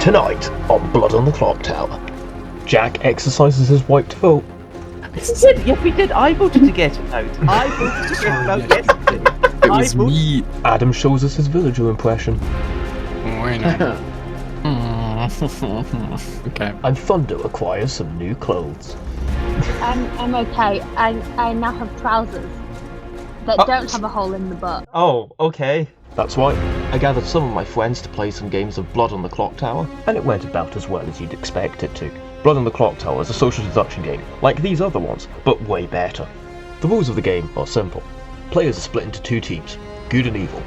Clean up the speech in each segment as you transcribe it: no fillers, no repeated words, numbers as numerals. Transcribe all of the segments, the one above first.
Tonight on Blood on the Clocktower, Jack exercises his right to vote. Yes, we did. I voted to get him out. I voted to get him out yesterday. It was me. Adam shows us his villager impression. Why not? Okay. And Thunder acquires some new clothes. I'm okay. I now have trousers that don't have a hole in the butt. Oh, okay. That's right. I gathered some of my friends to play some games of Blood on the Clocktower, and it went about as well as you'd expect it to. Blood on the Clocktower is a social deduction game, like these other ones, but way better. The rules of the game are simple. Players are split into two teams, good and evil.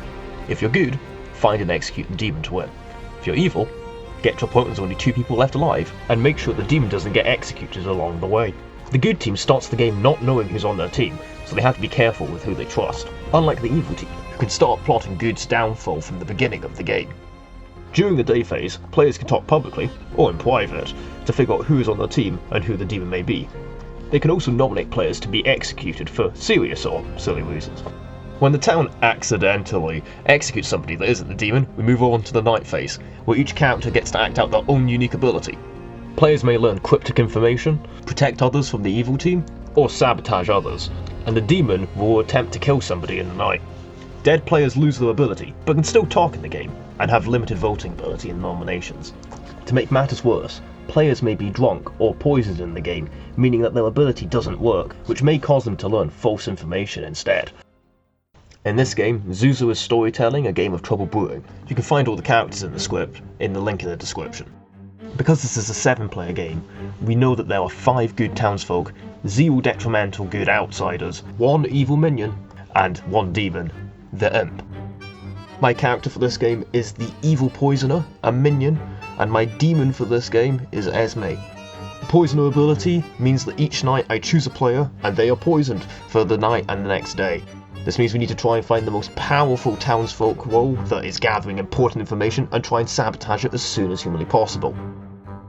If you're good, find and execute the demon to win. If you're evil, get to a point where there's only two people left alive, and make sure the demon doesn't get executed along the way. The good team starts the game not knowing who's on their team, so they have to be careful with who they trust, unlike the evil team, who can start plotting good's downfall from the beginning of the game. During the day phase, players can talk publicly, or in private, to figure out who is on their team and who the demon may be. They can also nominate players to be executed for serious or silly reasons. When the town accidentally executes somebody that isn't the demon, we move on to the night phase, where each character gets to act out their own unique ability. Players may learn cryptic information, protect others from the evil team, or sabotage others, and the demon will attempt to kill somebody in the night. Dead players lose their ability, but can still talk in the game, and have limited voting ability in nominations. To make matters worse, players may be drunk or poisoned in the game, meaning that their ability doesn't work, which may cause them to learn false information instead. In this game, Zuza is storytelling, a game of trouble brewing. You can find all the characters in the script in the link in the description. Because this is a 7-player game, we know that there are 5 good townsfolk, 0 detrimental good outsiders, 1 evil minion, and 1 demon, the Imp. My character for this game is the evil poisoner, a minion, and my demon for this game is Esme. The poisoner ability means that each night I choose a player and they are poisoned for the night and the next day. This means we need to try and find the most powerful townsfolk role that is gathering important information and try and sabotage it as soon as humanly possible.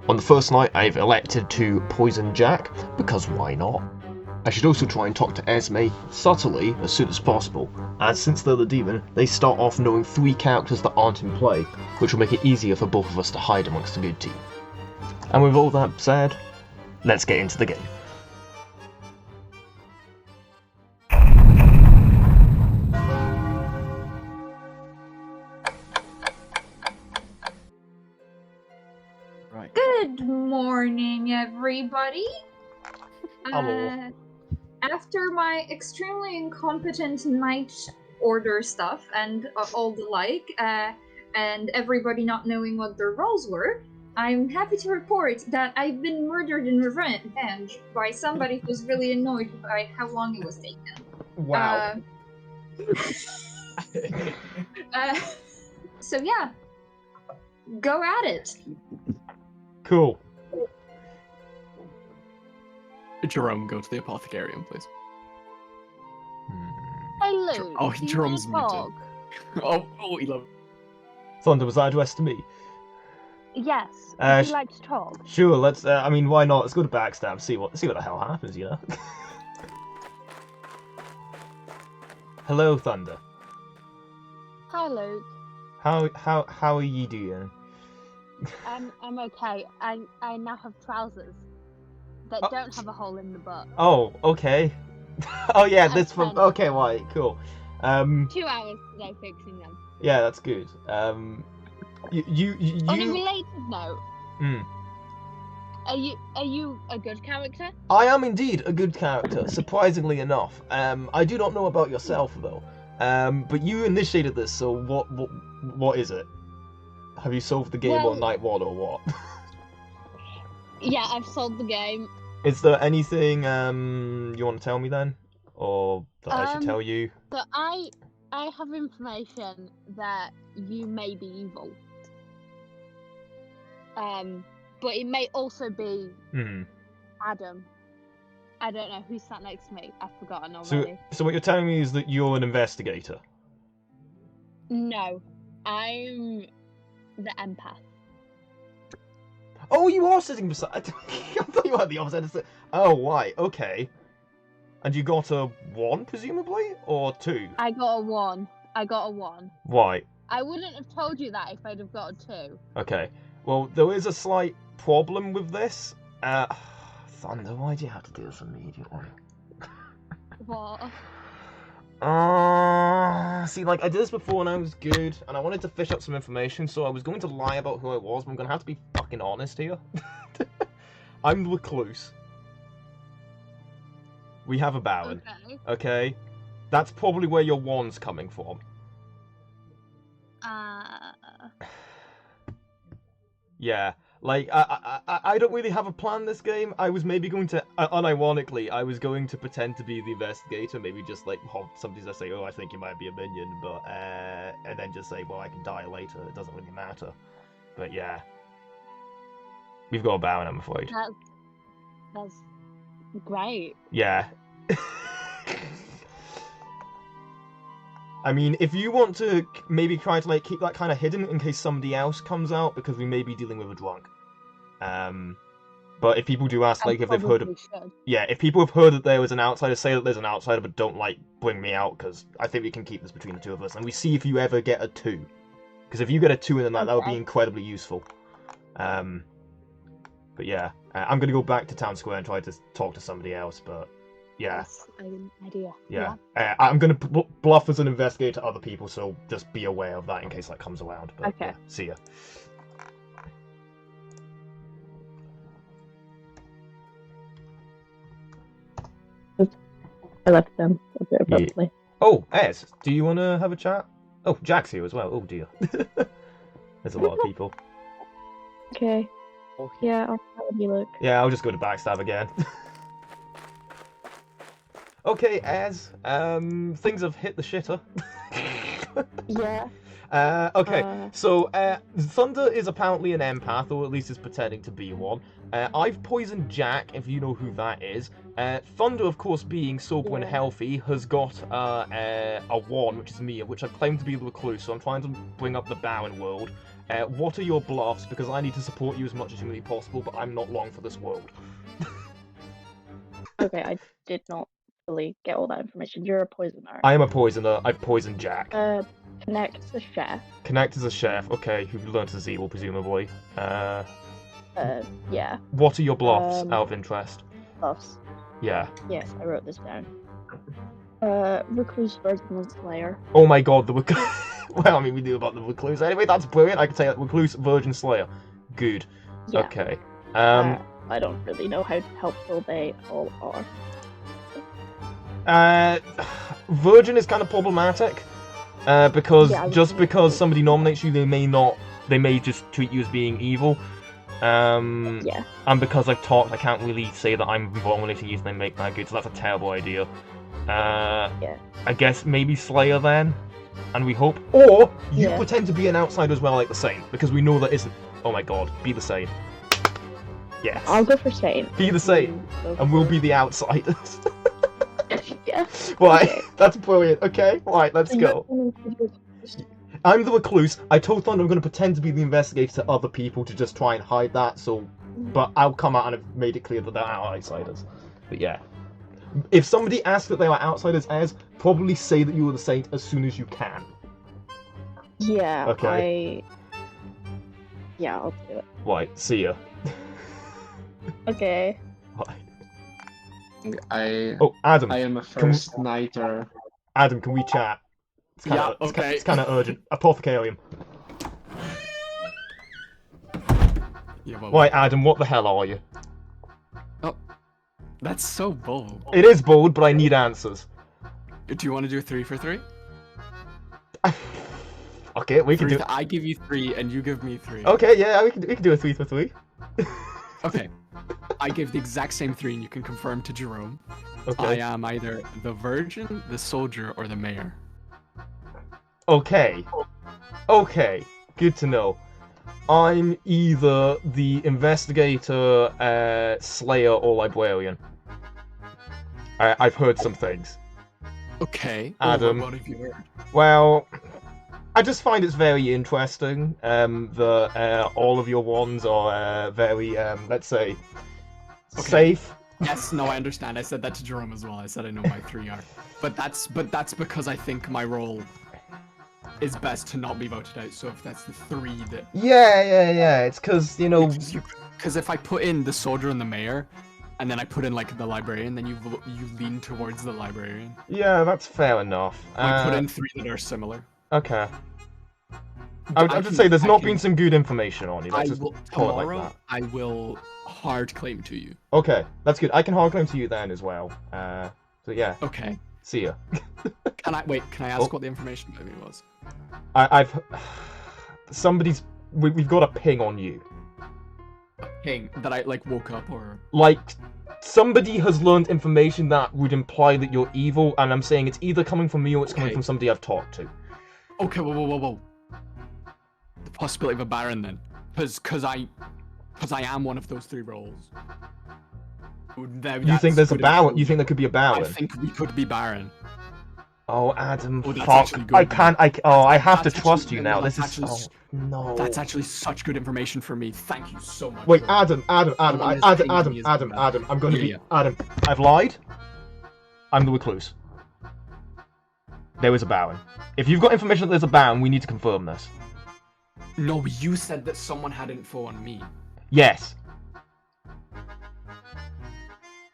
On the first night I've elected to poison Jack, because why not? I should also try and talk to Esme subtly as soon as possible, as since they're the demon, they start off knowing 3 characters that aren't in play, which will make it easier for both of us to hide amongst the good team. And with all that said, let's get into the game. Right. Good morning, everybody. Hello. After my extremely incompetent night order stuff and all the like, and everybody not knowing what their roles were, I'm happy to report that I've been murdered in revenge by somebody who's really annoyed by how long it was taken. Wow. So yeah, go at it. Cool. Jerome, go to the apothecarium, please. Hey Luke, Oh, do you Jerome's wanna muted. talk? Oh, he loves. Thunder, was that addressed to me? Yes. Uh, Would you like to talk? Sure, let's, I mean, why not? Let's go to backstab, see what the hell happens, you know? Hello, Thunder. Hi Luke. How are you doing? I'm okay. I now have trousers that Oh. don't have a hole in the butt. Oh, okay. Oh yeah, That's this from, fun. okay, right, cool. 2 hours today fixing them. Yeah, that's good. You On a related note, Mm. are you a good character? I am indeed a good character, surprisingly enough. I do not know about yourself though. But you initiated this, so what is it? Have you solved the game Well- on night 1 or what? Yeah, I've solved the game. Is there anything you want to tell me then, or that I should tell you? But I have information that you may be evil. But it may also be Hmm. Adam. I don't know who sat next to me. I've forgotten So already. what you're telling me is that you're an investigator. No, I'm the empath. Oh, you are sitting beside. I thought you had the opposite. Oh, right, okay. And you got a 1, presumably, or 2? I got a 1. Right. I wouldn't have told you that if I'd have got a 2. Okay. Well, there is a slight problem with this. Thunder, why do you have to do this immediately? What? See, like, I did this before and I was good, and I wanted to fish up some information, so I was going to lie about who I was, but I'm gonna have to be fucking honest here. I'm the recluse. We have a Bowen. Okay. Okay? That's probably where your wand's coming from. Yeah. Like, I don't really have a plan this game. I was maybe going to, unironically, I was going to pretend to be the investigator, maybe just, like, somebody's just say, oh, I think you might be a minion, but, and then just say, well, I can die later, it doesn't really matter. But, yeah. We've got a Bowen, I'm afraid. That's great. Yeah. I mean, if you want to maybe try to, like, keep that kind of hidden in case somebody else comes out, because we may be dealing with a drunk. But if people do ask, like, if they've heard of... Yeah, if people have heard that there was an outsider, say that there's an outsider, but don't, like, bring me out, because I think we can keep this between the two of us. And we see if you ever get a 2. Because if you get a 2 in the night, that would be incredibly useful. But yeah, I'm going to go back to Town Square and try to talk to somebody else, but... Yeah. That's an idea. Yeah. I'm going to bluff as an investigator to other people, so just be aware of that in case that comes around. But, okay. Yeah, see ya. I left them a bit abruptly. Oh, Ez, do you want to have a chat? Oh, Jack's here as well. Oh, dear. There's a lot of people. Okay. Yeah, I'll have you look. Yeah, I'll just go to backstab again. Okay, Ez, things have hit the shitter. Yeah. Okay, so Thunder is apparently an empath, or at least is pretending to be one. I've poisoned Jack, if you know who that is. Thunder, of course, being sober and healthy, has got a wand, which is me, which I've claimed to be the recluse, so I'm trying to bring up the Bowen world. What are your bluffs? Because I need to support you as much as humanly possible, but I'm not long for this world. Okay, I did not fully get all that information. You're a poisoner. I am a poisoner. I've poisoned Jack. Connect the chef. Connect is a chef, okay, who learned his evil, presumably. Yeah. What are your bluffs, out of interest? Bluffs. Yeah. Yes, I wrote this down. Recluse, Virgin, and Slayer. Oh my god, the recluse. Well, I mean, we knew about the recluse. Anyway, that's brilliant. I can say that. Recluse, Virgin, Slayer. Good. Yeah. Okay. I don't really know how helpful they all are. Virgin is kind of problematic. Because just because somebody nominates you, they may just treat you as being evil. Yeah. And because I've talked, I can't really say that I'm nominating you, so they make that good, so that's a terrible idea. Yeah. I guess maybe Slayer then, and we hope. Or you pretend to be an outsider as well, like the Saint, because we know that isn't. Oh my god, be the Saint. Yes. I'll go for Saint. Be the Saint, and we'll be the outsiders. Yeah. Right, Okay. that's brilliant. Okay, right, let's go. I'm the recluse. I told Thunder I'm going to pretend to be the investigator to other people to just try and hide that, so... But I'll come out and have made it clear that they're outsiders. But yeah. If somebody asks that they are outsiders, as probably say that you are the Saint as soon as you can. Yeah, Okay. Yeah, I'll do it. Right, see ya. Okay. Right. I Oh, Adam. I am a first nighter. Adam, can we chat? It's kinda, Yeah, okay. It's kind of urgent. Apothecarium. Yeah, well, Right, Adam, what the hell are you? that's so bold. It is bold, but I need answers. Do you want to do 3 for 3? Okay, we can do. I give you 3 and you give me 3. Okay, yeah, we can do a 3 for 3. Okay. I give the exact same 3 and you can confirm to Jerome. Okay. I am either the Virgin, the Soldier, or the Mayor. Okay. Okay. Good to know. I'm either the investigator, slayer, or librarian. I've heard some things. Okay. Adam. What have you heard? Well, I just find it's very interesting that all of your wands are very, let's say, safe. Yes, no, I understand. I said that to Jerome as well. I said I know my 3 are. But that's because I think my role is best to not be voted out. So if that's the 3 that, Yeah. It's because because if I put in the soldier and the mayor, and then I put in like the librarian, then you lean towards the librarian. Yeah, that's fair enough. I put in 3 that are similar. Okay. I would say there's not been some good information on you. I Let's just will, call it like tomorrow, that. I will hard claim to you. Okay, that's good. I can hard claim to you then as well. So yeah, Okay. see ya. Can I ask what the information maybe was? I've we've got a ping on you. Ping that I like woke up or Like somebody has learned information that would imply that you're evil, and I'm saying it's either coming from me or it's coming Okay. from somebody I've talked to. okay, whoa. The possibility of a baron then, because I am one of those 3 roles. You think there's a baron? You think there could be a baron? I think we could be baron. Oh, Adam, Oh, that's fuck! actually good. I can't. I have to That's trust actually you good. now. That's This is. actually Oh, no. That's actually such good information for me. Thank you so much. Wait, Joel. Adam. Someone has pinged me as Adam. well. I'm going to be. Yeah. Adam, I've lied. I'm the recluse. There was a baron. If you've got information that there's a baron, we need to confirm this. No, you said that someone had info on me, Yes.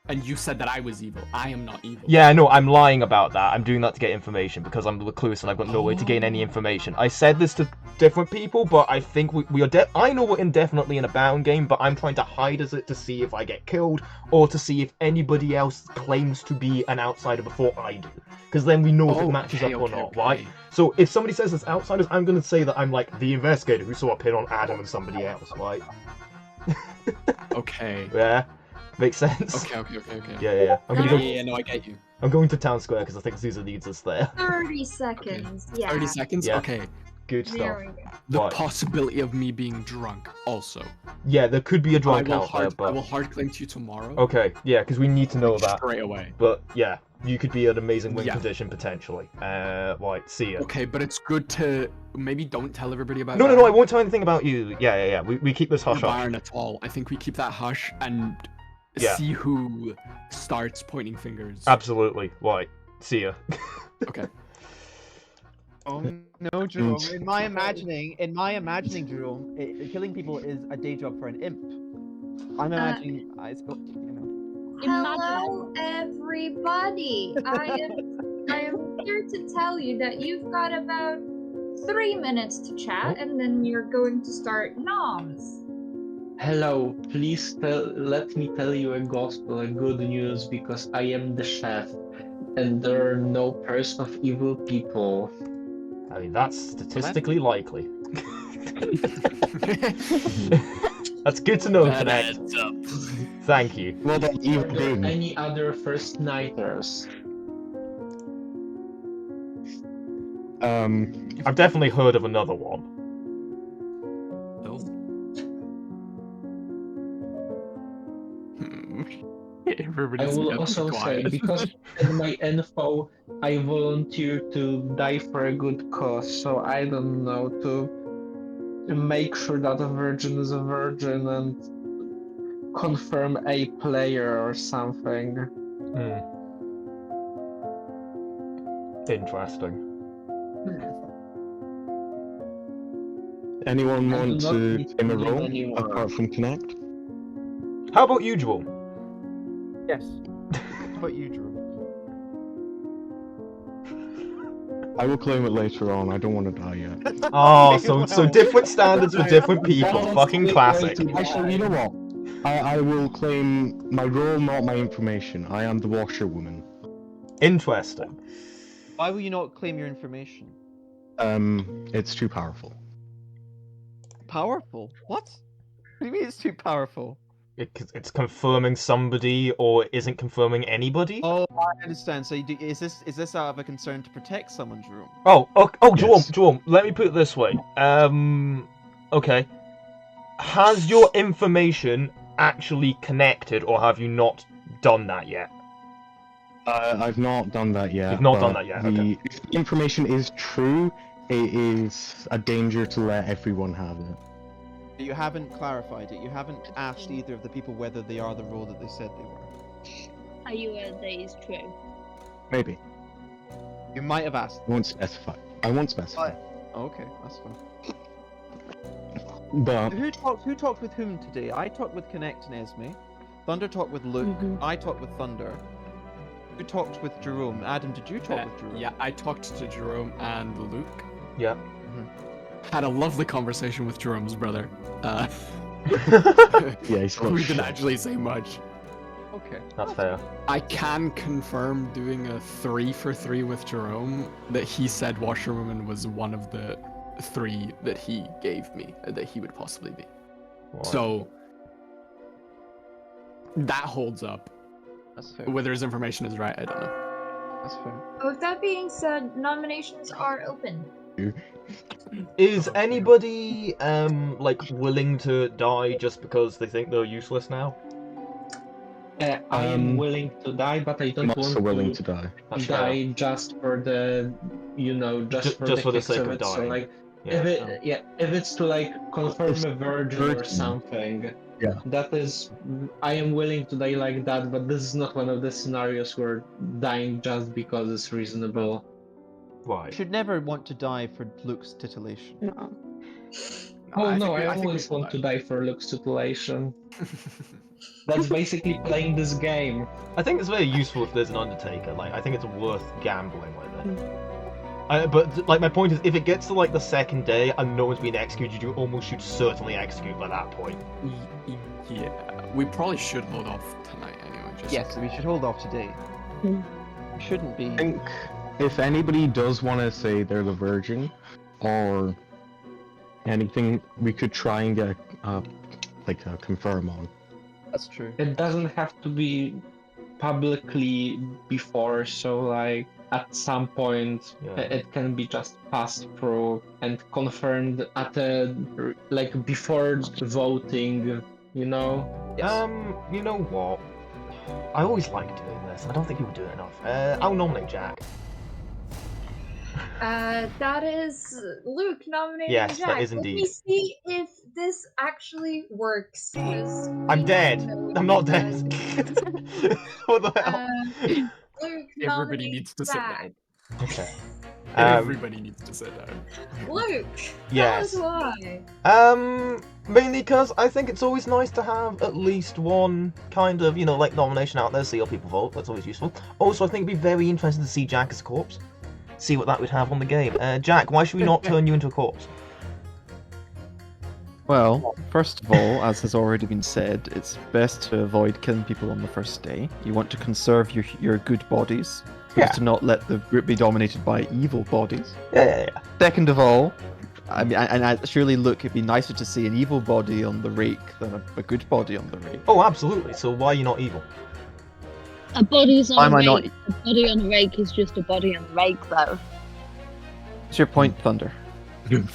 and you said that I was evil. I am not evil. Yeah, no, I'm lying about that. I'm doing that to get information because I'm the recluse and I've got no way to gain any information. I said this to different people, but I think we are. I know we're indefinitely in a baron game, but I'm trying to hide as it to see if I get killed or to see if anybody else claims to be an outsider before I do. Because then we know if it matches up or not, right? So if somebody says it's outsiders, I'm going to say that I'm like the investigator who saw a pin on Adam and somebody else, right? Okay. Yeah, makes sense. Okay. Yeah. I'm gonna go. Yeah, no, I get you. I'm going to town square because I think Zuza needs us there. 30 seconds. Yeah. 30 seconds? Yeah. Okay. Good stuff. There we go. The Right. possibility of me being drunk also. Yeah, there could be a drunk I will out there, I will but hard claim to you tomorrow. okay, yeah, because we need to know that. Straight away. But yeah, you could be an amazing win Yeah. condition potentially. Right, see ya. Okay, but it's good to maybe don't tell everybody about No, Baron. I won't tell anything about you. Yeah. We keep this Or hush hush. Baron at all. I think we keep that hush and Yeah. see who starts pointing fingers. Absolutely. Right, see ya. Okay. Oh no, Jerome. In my imagining, Jerome, killing people is a day job for an imp. I'm imagining. Hello, everybody. I am here to tell you that you've got about 3 minutes to chat, and then you're going to start noms. Hello, please let me tell you a gospel, a good news, because I am the chef, and there are no person of evil people. I mean, that's statistically likely. That's good to know, Connect. Thank you. Are there any other first nighters? I've definitely heard of another one. No. I Everybody's will getting also say, quiet. because in my info, I volunteer to die for a good cause, so I don't know, to make sure that a virgin is a virgin and confirm a player or something. Interesting. Anyone I do want not to need to claim a leave role anymore. apart from Connect? How about you, Joel? Yes. How about you, Jerome? I will claim it later on. I don't want to die yet. Oh, so different standards for different people. Fucking classic. Actually, you know what? I will claim my role, not my information. I am the washerwoman. Interesting. Why will you not claim your information? It's too powerful. Powerful? What? What do you mean it's too powerful? It's confirming somebody or isn't confirming anybody. Oh, I understand. So is this out of a concern to protect someone's room? Oh, Yes. Joel, let me put it this way. Okay. Has your information actually connected, or have you not done that yet? I've not done that yet. You've not done but that yet, okay. If the information is true, it is a danger to let everyone have it. You haven't clarified it. You haven't asked either of the people whether they are the role that they said they were. Are you aware that is true? Maybe. You might have asked. I won't specify. I won't specify. Oh, okay, that's fine. But Who talked with whom today? I talked with Connect and Esme. Thunder talked with Luke. I talked with Thunder. Who talked with Jerome? Adam, did you talk with Jerome? Yeah, I talked to Jerome and Luke. Yeah. Had a lovely conversation with Jerome's brother. yeah, he's got We didn't shit. actually say much. Okay. That's fair. I can confirm doing a 3 for 3 with Jerome that he said Washerwoman was one of the 3 that he gave me that he would possibly be. Right. So that holds up. That's fair. Whether his information is right, I don't know. That's fair. With that being said, nominations are open. Is anybody like willing to die just because they think they're useless now? I am willing to die, but I don't I'm also want willing to to die. That's die just for the, just for just for the kicks sake of of it. So dying. like, Yeah. if it's to like confirm a virgin or virgin. something, Yeah. that is, I am willing to die like that. But this is not one of the scenarios where dying just because it's reasonable. You Right. should never want to die for Luke's titillation. No. Oh no, I think we always will want to die. die for Luke's titillation. That's basically playing this game. I think it's very useful if there's an Undertaker. Like, I think it's worth gambling with it. But like, my point is, if it gets to like the second day and no one's been executed, you almost should certainly execute by that point. Yeah, we probably should hold off tonight anyway. Just Yes, we should hold off today. Hmm. We shouldn't be. I think if anybody does want to say they're the virgin, or anything, we could try and get like a confirm on. That's true. It doesn't have to be publicly before, so like at some point Yeah. it can be just passed through and confirmed at a like before voting, you know? You know what? I always like doing this. I don't think people do it enough. I'll nominate Jack. That is Luke nominating Yes, Jack. that is Let me indeed. see if this actually works. 'cause I'm we dead. know I'm not that, dead. What the hell? Luke everybody nominates needs to sit Jack. down. Okay. Everybody needs to sit down. Luke, Yes. tell us why. Mainly because I think it's always nice to have at least one kind of, like, nomination out there, see how people vote. That's always useful. Also, I think it'd be very interesting to see Jack as a corpse. See what that would have on the game. Jack, why should we not turn you into a corpse? Well, first of all, as has already been said, it's best to avoid killing people on the first day. You want to conserve your good bodies, so as to not let the group be dominated by evil bodies. Yeah. Second of all, I mean, and surely look, it'd be nicer to see an evil body on the rake than a good body on the rake. Oh, absolutely. So why are you not evil? A body's Why on am a I not- rake. A body on a rake is just a body on a rake, though. What's your point, Thunder?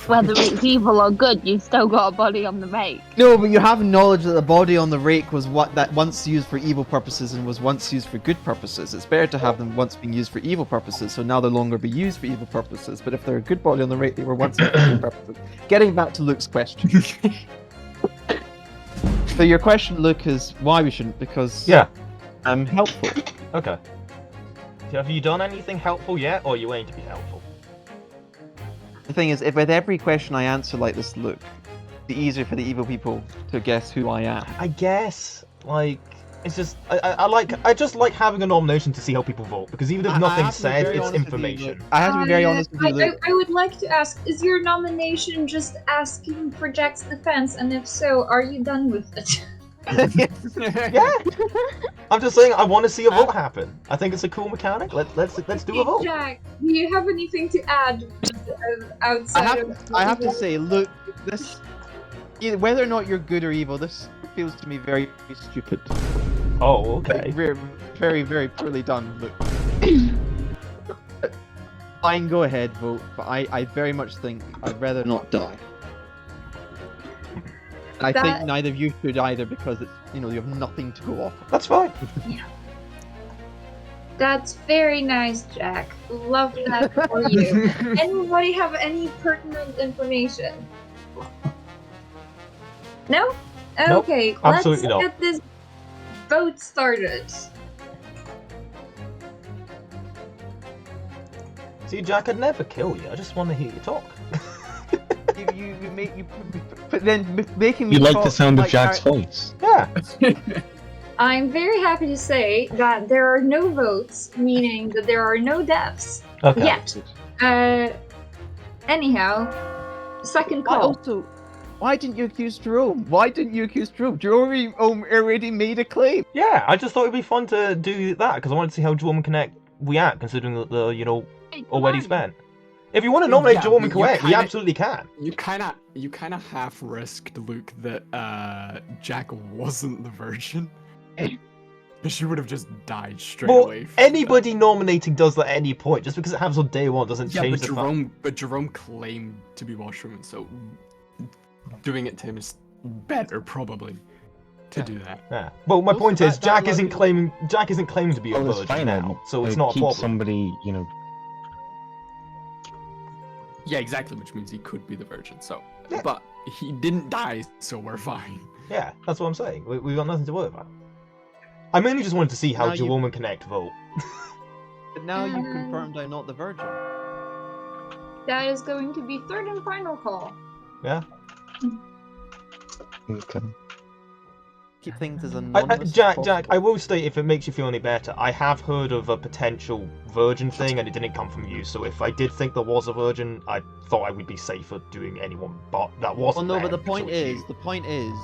Whether it's evil or good, you've still got a body on the rake. No, but you have knowledge that the body on the rake was that once used for evil purposes and was once used for good purposes. It's better to have them once being used for evil purposes, so now they'll no longer be used for evil purposes. But if they're a good body on the rake, they were once used for evil purposes. Getting back to Luke's question. So your question, Luke, is why we shouldn't? Because Yeah. I'm helpful. Okay. Have you done anything helpful yet, or you aim to be helpful? The thing is, if with every question I answer like this, Luke, the easier for the evil people to guess who I am. I guess, like, it's just, I just like having a nomination to see how people vote, because even if I nothing's have to be said, very it's honest with you, information. Luke. I have to be very honest with you, Luke. I would like to ask, is your nomination just asking for Jack's defense? And if so, are you done with it? Yeah. I'm just saying, I want to see a vote happen. I think it's a cool mechanic. Let's do a vote. Jack, do you have anything to add outside I have to say, Luke, this, whether or not you're good or evil, this feels to me very stupid. Oh, okay. Very, very, very poorly done, Luke. Fine, go ahead, vote, but I very much think I'd rather not die. I think neither of you should either, because it's, you have nothing to go off. That's fine. That's very nice, Jack. Love that for you. Anybody have any pertinent information? No? Nope, Okay, absolutely not. let's get this vote started. See, Jack, I'd never kill you. I just want to hear you talk. making me You like the talk sound of like Jack's voice. Yeah. I'm very happy to say that there are no votes, meaning that there are no deaths Okay. yet. Anyhow, second Why call. also? Why didn't you accuse Jerome? Why didn't you accuse Jerome? Jerome already made a claim. Yeah, I just thought it'd be fun to do that because I wanted to see how Jerome and Connect react, considering that the already spent. If you want to nominate Jerome and but you Connect, we kinda- absolutely can. You kind of half risked, Luke, that Jack wasn't the virgin. Because she would have just died straight Well, away. from anybody nominating does that at any point. Just because it happens on day one doesn't that. Yeah, change but the fact. Jerome claimed to be washroom, so doing it to him is better probably to do that. Yeah. Well, my Also, point is, that Jack isn't logic- claiming. Jack isn't claiming to be a Oh, that's virgin fine. now, so it's not a keep problem. somebody, Yeah, exactly, which means he could be the virgin. So, Yeah. but he didn't die, so we're fine. Yeah, that's what I'm saying. We've got nothing to worry about. I mainly just wanted to see how Now you- Jerome and Connect vote. But now you've confirmed I'm not the virgin. That is going to be third and final call. Yeah. Okay. Keep things as anonymous. as Jack, possible. I will state, if it makes you feel any better, I have heard of a potential virgin thing, and it didn't come from you. So if I did think there was a virgin, I thought I would be safer doing anyone, but that Well, wasn't. no, there, but the so point it's is, you.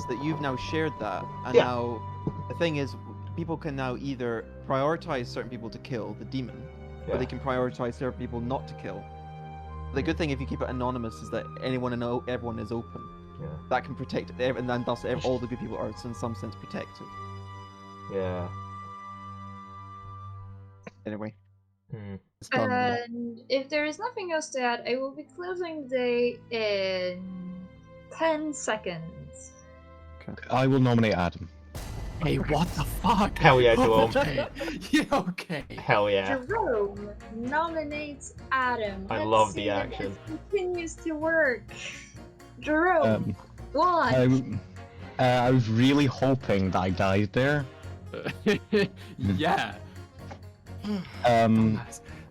that you've now shared that, and Yeah. now the thing is, people can now either prioritize certain people to kill the demon, Yeah. or they can prioritize certain people not to kill. The good thing if you keep it anonymous is that everyone is open. Yeah. That can protect, and then thus all the good people are in some sense protected. Yeah. Anyway, Hmm. it's done now. And if there is nothing else to add, I will be closing the day in 10 seconds. I will nominate Adam. Hey, what the fuck? Hell yeah, Jerome. Okay. Yeah, okay. Hell yeah. Jerome nominates Adam. I Let's love see the if action. this continues to work. Jerome, one. I was really hoping that I died there. Yeah.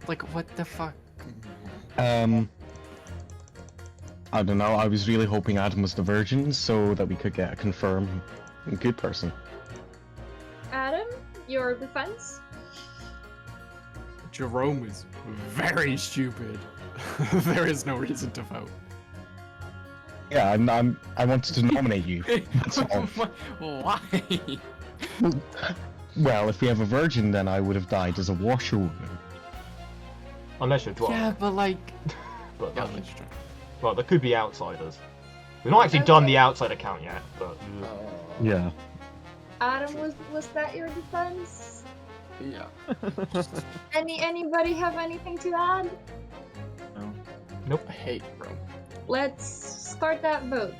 Like, what the fuck? I don't know. I was really hoping Adam was the virgin so that we could get a confirmed good person. Adam, your defense. Jerome is very stupid. There is no reason to vote. Yeah, I wanted to nominate you. That's all. Why? Well, if we have a virgin, then I would have died as a washerwoman. Unless you're drunk. Yeah, but like. But Yeah, that- that's true. well, there could be outsiders. We've not actually done the outsider count yet, but. Yeah. Adam, was that your defense? Yeah. Anybody have anything to add? Nope. I hate Rome. Let's start that vote.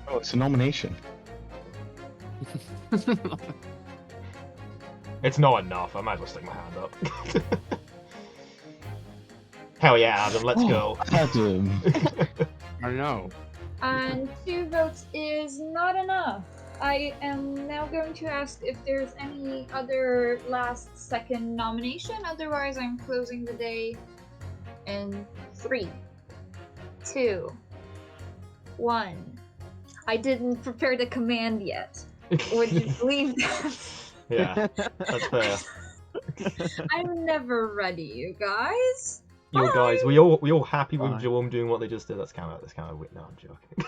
Oh, it's a nomination. It's not enough. I might as well stick my hand up. Hell yeah, Adam, let's go. Adam. I know. And 2 votes is not enough. I am now going to ask if there's any other last second nomination. Otherwise, I'm closing the day in 3, 2, 1. I didn't prepare the command yet. Would you believe that? Yeah, that's fair. I'm never ready, you guys. You guys, we all happy with Bye. Jerome doing what they just did. That's kind of no, I'm joking.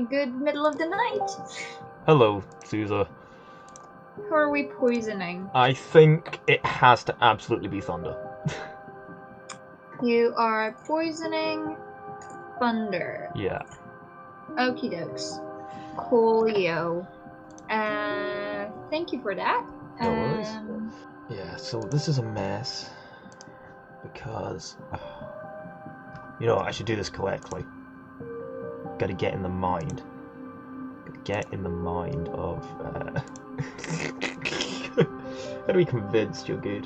Good middle of the night. Hello, Zuza. Who are we poisoning? I think it has to absolutely be Thunder. You are poisoning Thunder. Yeah. Okie dokes. Coolio. Thank you for that. No worries. Um, Yeah, so this is a mess. Because... you know, I should do this correctly. Gotta get in the mind. Gotta get in the mind of... Gotta be convinced you're good.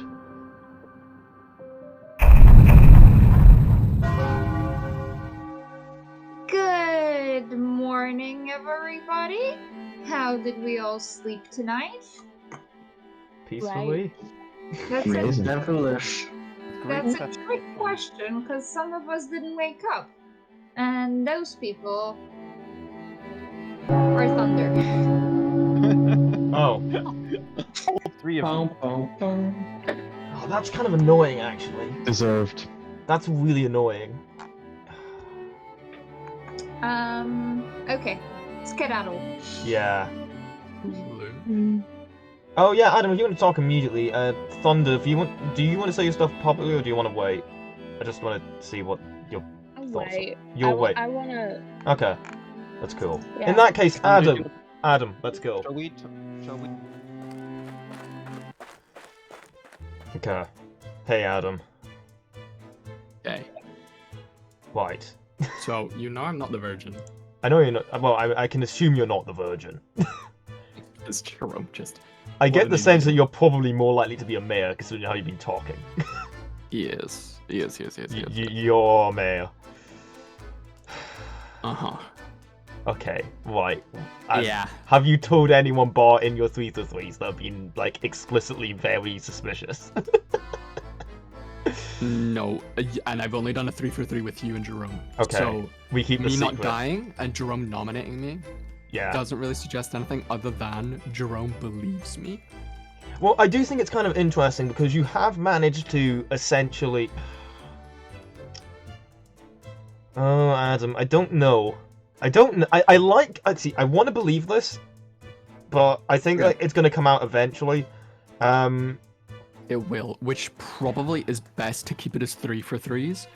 Good morning, everybody. How did we all sleep tonight? peacefully. That's It's a, devilish. Great. that's a trick question because some of us didn't wake up, and those people are thunder. Oh. All three of them. Pom, pom, pom. Oh, that's kind of annoying, actually. Deserved. That's really annoying. Okay. Skedaddle. Yeah. Mm. Oh yeah, Adam, if you want to talk immediately, Thunder, if you want, do you want to say your stuff publicly or do you want to wait? I just want to see what your thoughts Wait. are. You'll wait. I wanna. Okay, that's cool. Yeah. In that case, Thunder, Adam, Adam, let's go. Shall we? Shall we? Okay. Hey, Adam. Okay. Right. So you know I'm not the virgin. I know you're not. Well, I can assume you're not the virgin. It's Jerome just. I What get did the he sense do? that you're probably more likely to be a mayor considering how you've been talking. He is. He is. You're a mayor. Uh huh. Okay, right. Yeah. Have you told anyone bar in your 3-3s that have been like explicitly very suspicious? No, and I've only done a 3-for-3 with you and Jerome. Okay. So We keep the me not secret. dying and Jerome nominating me Yeah. doesn't really suggest anything other than Jerome believes me. Well, I do think it's kind of interesting because you have managed to essentially. Oh, Adam, I don't know. I don't. I like. See, I want to believe this, but I think like it's going to come out eventually. It will, which probably is best to keep it as 3-for-3s.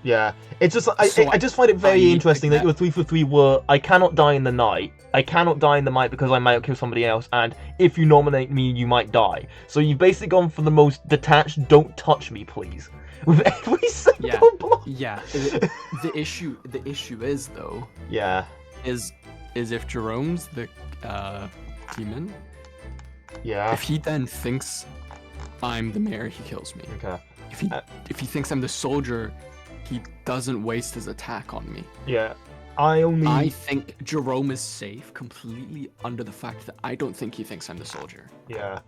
Yeah, it's just So I just find it I very need to interesting that get- your 3-for-3 were I cannot die in the night. I cannot die in the night because I might kill somebody else, and if you nominate me, you might die. So you've basically gone for the most detached, don't touch me, please, with every single Yeah. block. Yeah. The issue is though, Yeah, is if Jerome's the demon, yeah. if he then thinks I'm the mayor, he kills me. Okay. If he thinks I'm the soldier, he doesn't waste his attack on me. Yeah, I think Jerome is safe completely under the fact that I don't think he thinks I'm the soldier. Yeah,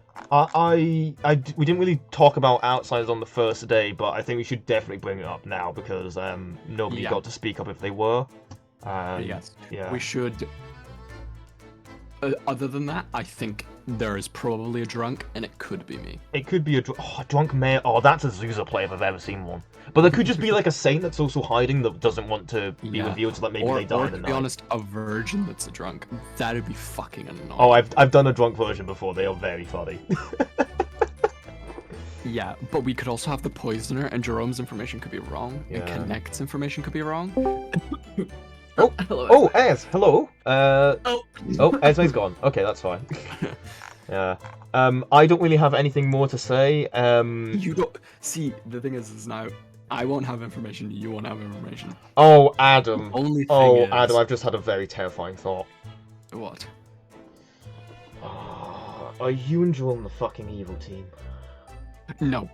we didn't really talk about outsiders on the first day, but I think we should definitely bring it up now because nobody Yeah. got to speak up if they were. Yes. Yeah. We should. Other than that, I think there is probably a drunk, and it could be me. It could be a drunk mayor. Oh, that's a Zuza play if I've ever seen one. But there could just be like a saint that's also hiding that doesn't want to be Yeah. revealed, so that maybe Or, they die or in the to night. be honest, a virgin that's a drunk. That'd be fucking annoying. Oh, I've done a drunk version before. They are very funny. Yeah, but we could also have the poisoner, and Jerome's information could be wrong, and Yeah. Connect's information could be wrong. Oh, Hello. oh, Ez, hello. Oh. Oh, Esme's gone. Okay, that's fine. Yeah. I don't really have anything more to say. You don't see. The thing is now I won't have information. You won't have information. Oh, Adam. Only thing Oh, is, Adam, I've just had a very terrifying thought. What? Are you and Joel on the fucking evil team? No,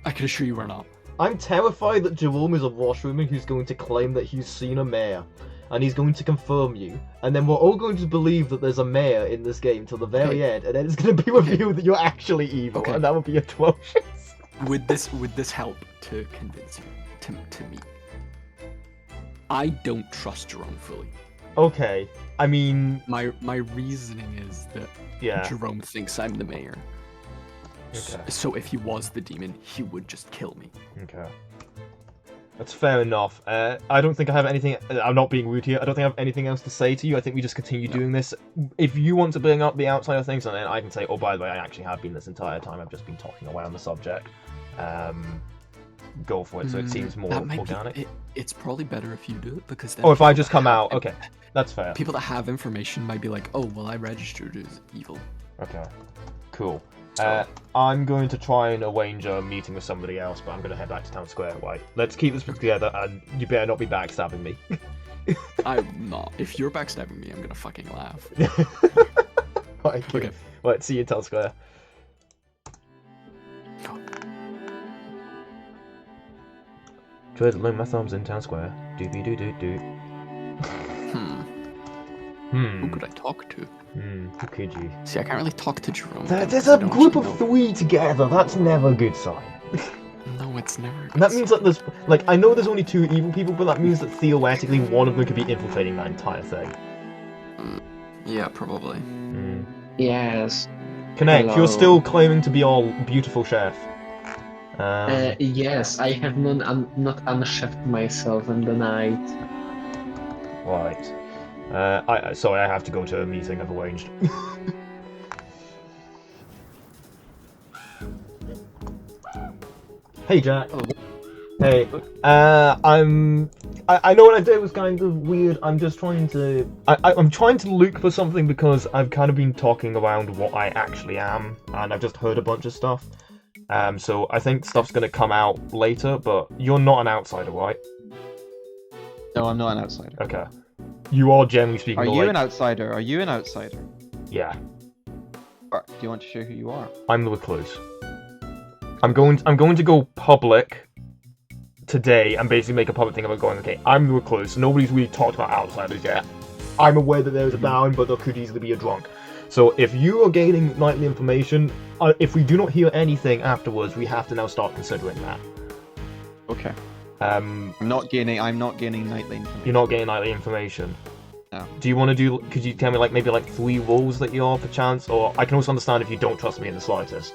I can assure you we're not. I'm terrified that Jerome is a washroomman who's going to claim that he's seen a mayor, and he's going to confirm you, and then we're all going to believe that there's a mayor in this game till the very end, and then it's going to be revealed that you're actually evil, Okay. and that would be atrocious. Would this help to convince you to me? I don't trust Jerome fully. Okay, I mean, My reasoning is that yeah. Jerome thinks I'm the mayor. Okay. So if he was the demon, he would just kill me. Okay. That's fair enough. I don't think I have anything. I'm not being rude here. I don't think I have anything else to say to you. I think we just continue doing this. If you want to bring up the outsider things, then I can say, oh, by the way, I actually have been this entire time. I've just been talking away on the subject. Go for it. So it seems more That might organic. it's probably better if you do it because then Oh, if I people just that come have out. Okay, that's fair. People that have information might be like, oh, well, I registered as evil. Okay, cool. So- I'm going to try and arrange a meeting with somebody else, but I'm going to head back to Town Square. Right, let's keep this together, and you better not be backstabbing me. I'm not. If you're backstabbing me, I'm gonna fucking laugh. Right, Okay. Right, see you in Town Square. Twiddling my thumbs in Town Square. Doobie doo doo doo. Who could I talk to? Who could you? See, I can't really talk to Jerome. There's because a I don't group actually of know. 3 together. That's never a good sign. No, it's never. a And good that means sign. that there's, like, I know there's only 2 evil people, but that means that theoretically one of them could be infiltrating that entire thing. Yeah, probably. Yes. Connect, Hello. you're still claiming to be our beautiful chef. Yes, I have not unchefed myself in the night. Right. Sorry, I have to go to a meeting I've arranged. Hey, Jack. Hello. Hey. I know what I did was kind of weird. I'm just trying to... I'm trying to look for something because I've kind of been talking around what I actually am, and I've just heard a bunch of stuff. So I think stuff's gonna come out later, but you're not an outsider, right? No, I'm not an outsider. Okay. You are generally speaking. Are more you like... an outsider? Are you an outsider? Yeah. Or do you want to share who you are? I'm the recluse. I'm going to go public today and basically make a public thing about going, okay, I'm the recluse. Nobody's really talked about outsiders yet. I'm aware that there's a bound, but there could easily be a drunk. So if you are gaining nightly information, if we do not hear anything afterwards, we have to now start considering that. Okay. I'm not gaining nightly information. You're not getting nightly information. No. Do you want to do? Could you tell me maybe 3 roles that you are per chance, or I can also understand if you don't trust me in the slightest.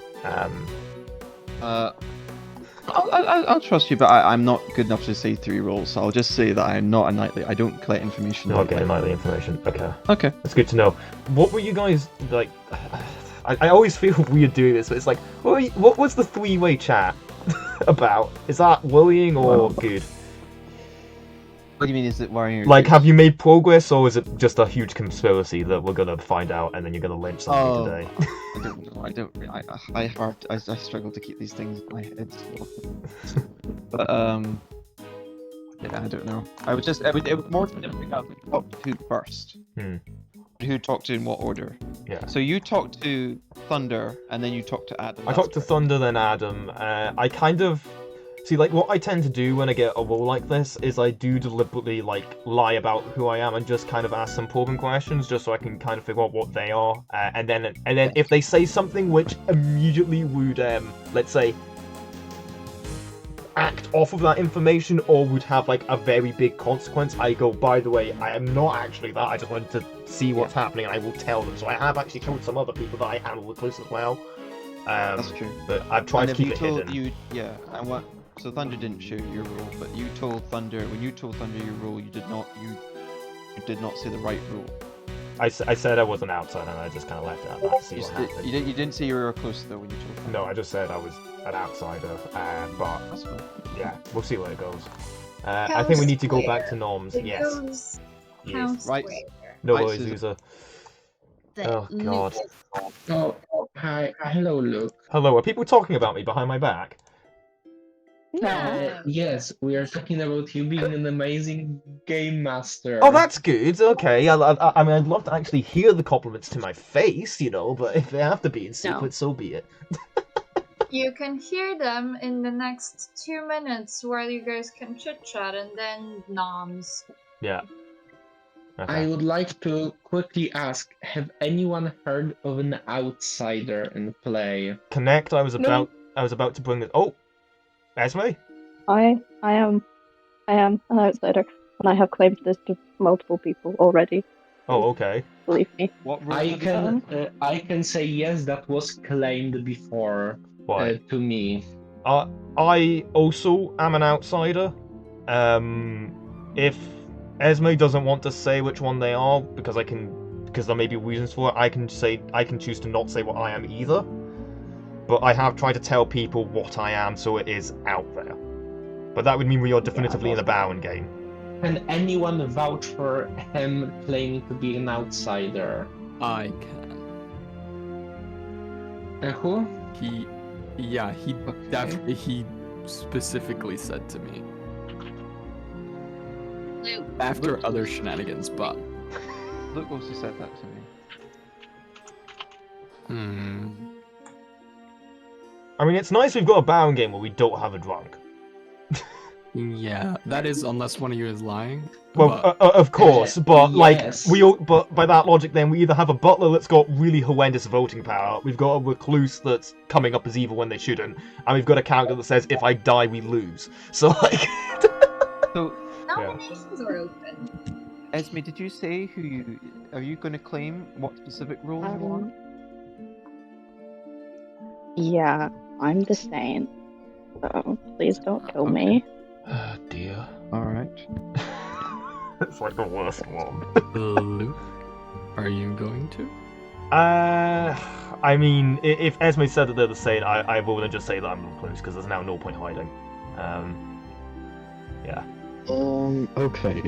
I'll trust you, but I'm not good enough to say 3 roles, so I'll just say that I'm not a nightly. I don't collect information. Not getting nightly information. Okay. Okay. That's good to know. What were you guys like? I always feel weird doing this, but it's like, what was the 3-way chat about? Is that worrying or good? What do you mean? Is it worrying? Like, have you made progress, or is it just a huge conspiracy that we're gonna find out and then you're gonna lynch somebody today? I don't know. I struggle to keep these things in my head. So. But yeah, I don't know. It would more to figure out who talked to first. Who talked to in what order? Yeah. So you talked to Thunder, and then you talked to Adam. I talked to Thunder, then Adam. I kind of... See, what I tend to do when I get a role like this is I do deliberately, lie about who I am and just kind of ask some probing questions just so I can kind of figure out what they are. And then if they say something which immediately would, let's say, act off of that information or would have, a very big consequence, I go, by the way, I am not actually that. I just wanted to see what's happening and I will tell them. So I have actually told some other people that I handle recluse as well. That's true. But I've tried to keep it hidden. So Thunder didn't share your role, but you told Thunder when you told Thunder your role, you did not say the right role. I said I was an outsider, and I just kind of left it at that. See what happened. You didn't say you were close though when you told Thunder. No, I just said I was an outsider, but That's fine. yeah, we'll see where it goes. I think we need to go back to norms. Yes. Yes. Right. No Right, worries, Susan. Zuza. Oh God. Oh, hi. Hello, Luke. Hello. Are people talking about me behind my back? Yes, we are talking about you being an amazing game master. Oh, that's good. Okay. I mean, I'd love to actually hear the compliments to my face, but if they have to be in secret, so be it. You can hear them in the next 2 minutes while you guys can chit chat and then noms. Yeah. Okay. I would like to quickly ask, have anyone heard of an outsider in play? Connect. I was about to bring it. Oh, Esme. I am an outsider, and I have claimed this to multiple people already. Oh, okay. Believe me. What role I have you done? can say yes, that was claimed before Why? to me. I also am an outsider. If Esme doesn't want to say which one they are, because there may be reasons for it, I can choose to not say what I am either. But I have tried to tell people what I am, so it is out there. But that would mean we are definitively in a Bowen game. Can anyone vouch for him claiming to be an outsider? I can. Who? He specifically said to me. After other shenanigans, but... Luke also said that to me. I mean, it's nice we've got a Bowen game where we don't have a drunk. Yeah, that is unless one of you is lying. Well, but- of course, but Yes. but by that logic, then we either have a butler that's got really horrendous voting power, we've got a recluse that's coming up as evil when they shouldn't, and we've got a character that says, "If I die, we lose." So like, So, Nominations are open. Esme, did you say who you are you going to claim? What specific role you want? Yeah, I'm the saint. So please don't kill me. oh dear, All right. it's like the worst one. Luke, are you going to? I mean, if Esme said that they're the same, I will then just say that I'm the recluse because there's now no point hiding. Yeah. Okay.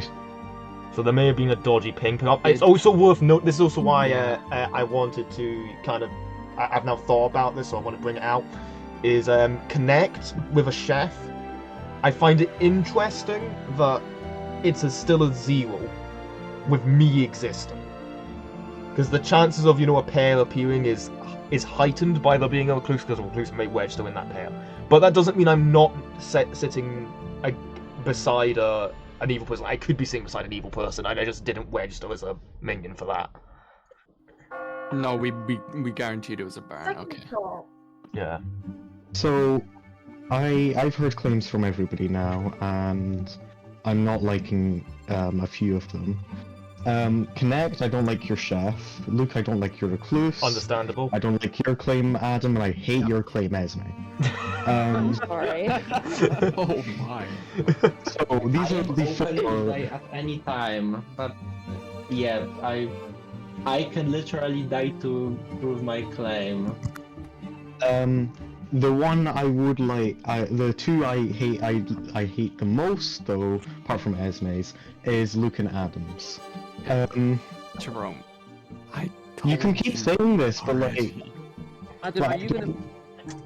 So there may have been a dodgy ping pong. It's also worth note. This is also why I wanted to kind of. I've now thought about this, so I want to bring it out. Is connect with a chef. I find it interesting that it's still a 0 with me existing, because the chances of a pair appearing is heightened by there being a recluse, because a recluse may wedge to in that pair. But that doesn't mean I'm not sitting beside an evil person. I could be sitting beside an evil person, and I just didn't wedge as a minion for that. No, we guaranteed it was a Baron. Second Okay. call. Yeah. So, I've heard claims from everybody now, and I'm not liking a few of them. Connect, I don't like your chef. Luke, I don't like your recluse. Understandable. I don't like your claim, Adam, and I hate your claim, Esme. I'm sorry. Oh my. So these are the open four. die at any time, but yeah, I can literally die to prove my claim. The one I would like, the two I hate the most though, apart from Esme's, is Luke and Adams. Jerome, You can keep saying this, but like, Adam, are you gonna?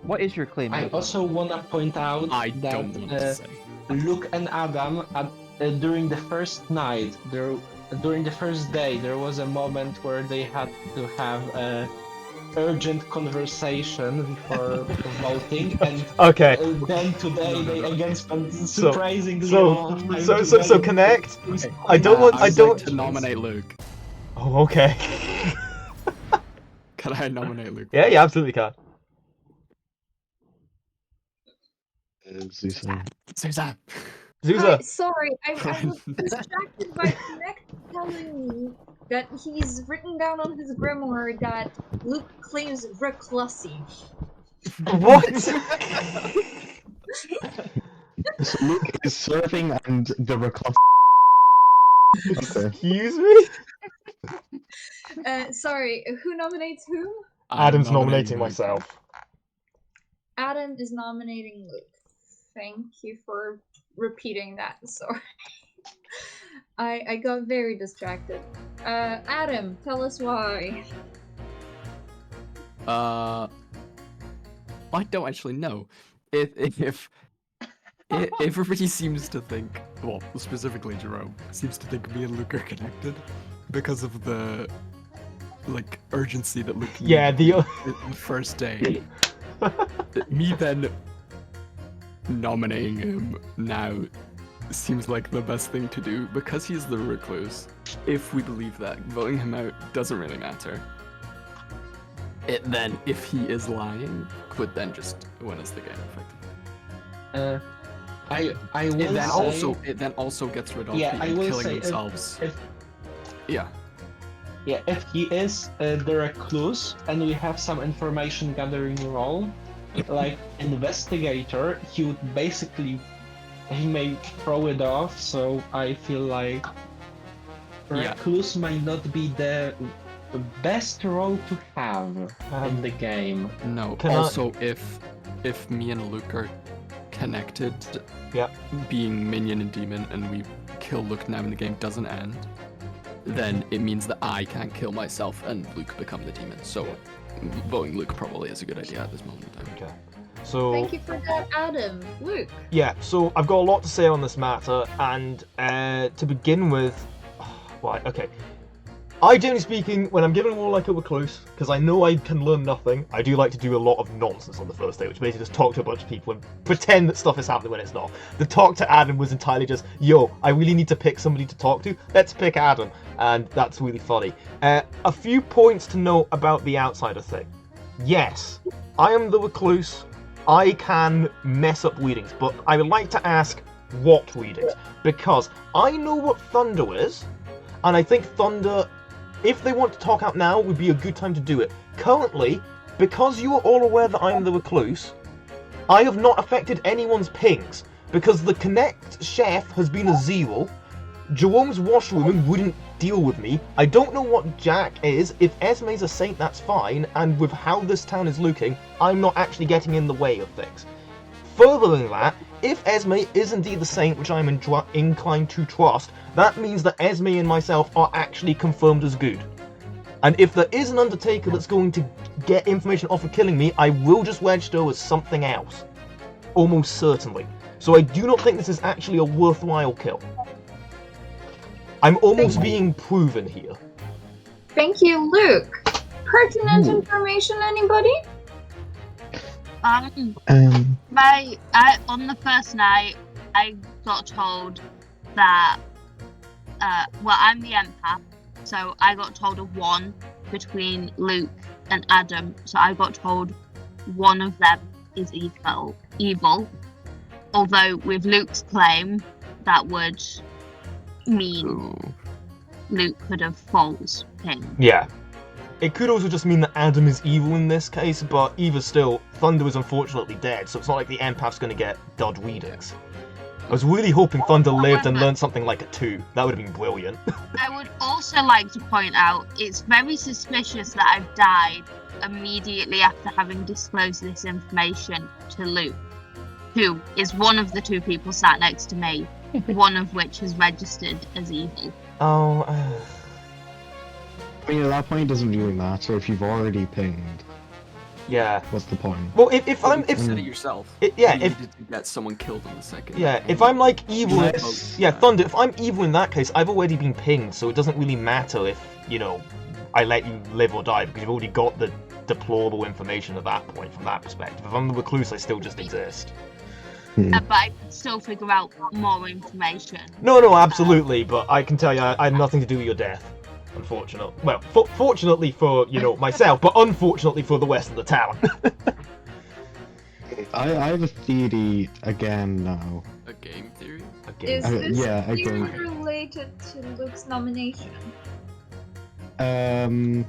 What is your claim? I Adam? also wanna point out I that don't want to say. Luke and Adam, during the first night, during the first day, there was a moment where they had to have a urgent conversation before voting, and Okay. then today they again spent So- surprisingly so- long time So together. connect. I don't want. I I'd don't. like to nominate Luke. Oh, okay. Can I nominate Luke? Yeah, you absolutely can. Zuza. Zuza. Zuza. Sorry, I was distracted by Connect telling me that he's written down on his grimoire that Luke claims reclusy. What? So Luke is serving and the recluse. Okay. Excuse me? Sorry, who nominates whom? Adam's I'm nominating Luke. myself. Adam is nominating Luke. Thank you for repeating that. Sorry. I got very distracted. Adam, tell us why. I don't actually know. If everybody seems to think, well, specifically Jerome, seems to think me and Luke are connected because of the urgency that Luke Yeah, needed the first day. Me then nominating him now seems like the best thing to do because he's the recluse. If we believe that, voting him out doesn't really matter. Then, if he is lying, could then just win us the game effectively. I will say, It then also gets rid of Yeah, I people will killing say themselves. yeah, if he is the recluse and we have some information gathering role, like investigator, he may throw it off. So I feel like recluse might not be the best role to have in the game. No. Can I- Also, if me and Luke are connected, being minion and demon, and we kill Luke now and the game doesn't end, then it means that I can't kill myself and Luke become the demon. So voting Luke probably is a good idea at this moment in time. Okay. So Thank you for that, Adam. Luke. yeah, so I've got a lot to say on this matter, and to begin with, okay, I, generally speaking, when I'm given a role like a recluse, because I know I can learn nothing, I do like to do a lot of nonsense on the first day, which basically just talk to a bunch of people and pretend that stuff is happening when it's not. The talk to Adam was entirely just, yo, I really need to pick somebody to talk to, let's pick Adam, and that's really funny. A few points to note about the outsider thing. Yes, I am the recluse, I can mess up readings, but I would like to ask what readings, because I know what Thunder is, and I think Thunder, if they want to talk out now, would be a good time to do it. Currently, because you are all aware that I am the recluse, I have not affected anyone's pings, because the Connect chef has been a 0, Jerome's washroom wouldn't deal with me, I don't know what Jack is, if Esme's a saint that's fine, and with how this town is looking, I'm not actually getting in the way of things. Further than that, if Esme is indeed the saint which I am inclined to trust, that means that Esme and myself are actually confirmed as good. And if there is an Undertaker that's going to get information off of killing me, I will just register as something else. Almost certainly. So I do not think this is actually a worthwhile kill. I'm almost being proven here. Thank you, Luke. Pertinent information, anybody? On the first night, I got told that, well, I'm the empath, so I got told a 1 between Luke and Adam, so I got told one of them is evil. Although with Luke's claim, that would mean Luke could have false pinged. Yeah. It could also just mean that Adam is evil in this case, but either still, Thunder is unfortunately dead, so it's not like the empath's going to get dud readings. I was really hoping Thunder lived and learned something like a 2. That would have been brilliant. I would also like to point out, it's very suspicious that I've died immediately after having disclosed this information to Luke, who is one of the 2 people sat next to me, one of which has registered as evil. Oh, I mean, at that point, it doesn't really matter if you've already pinged. Yeah. What's the point? Well, if you said it yourself. You needed to get someone killed in the second. Yeah, if I'm like evil, Yes. Thunder. If I'm evil in that case, I've already been pinged, so it doesn't really matter if I let you live or die because you've already got the deplorable information at that point. From that perspective, if I'm the recluse, I still just exist. But I can still figure out more information. No, absolutely. But I can tell you, I had nothing to do with your death. Unfortunately. Well, fortunately for, myself, but unfortunately for the rest of the town. I have a theory again now. A game theory? Is this yeah, theory again. related to Luke's nomination? Kind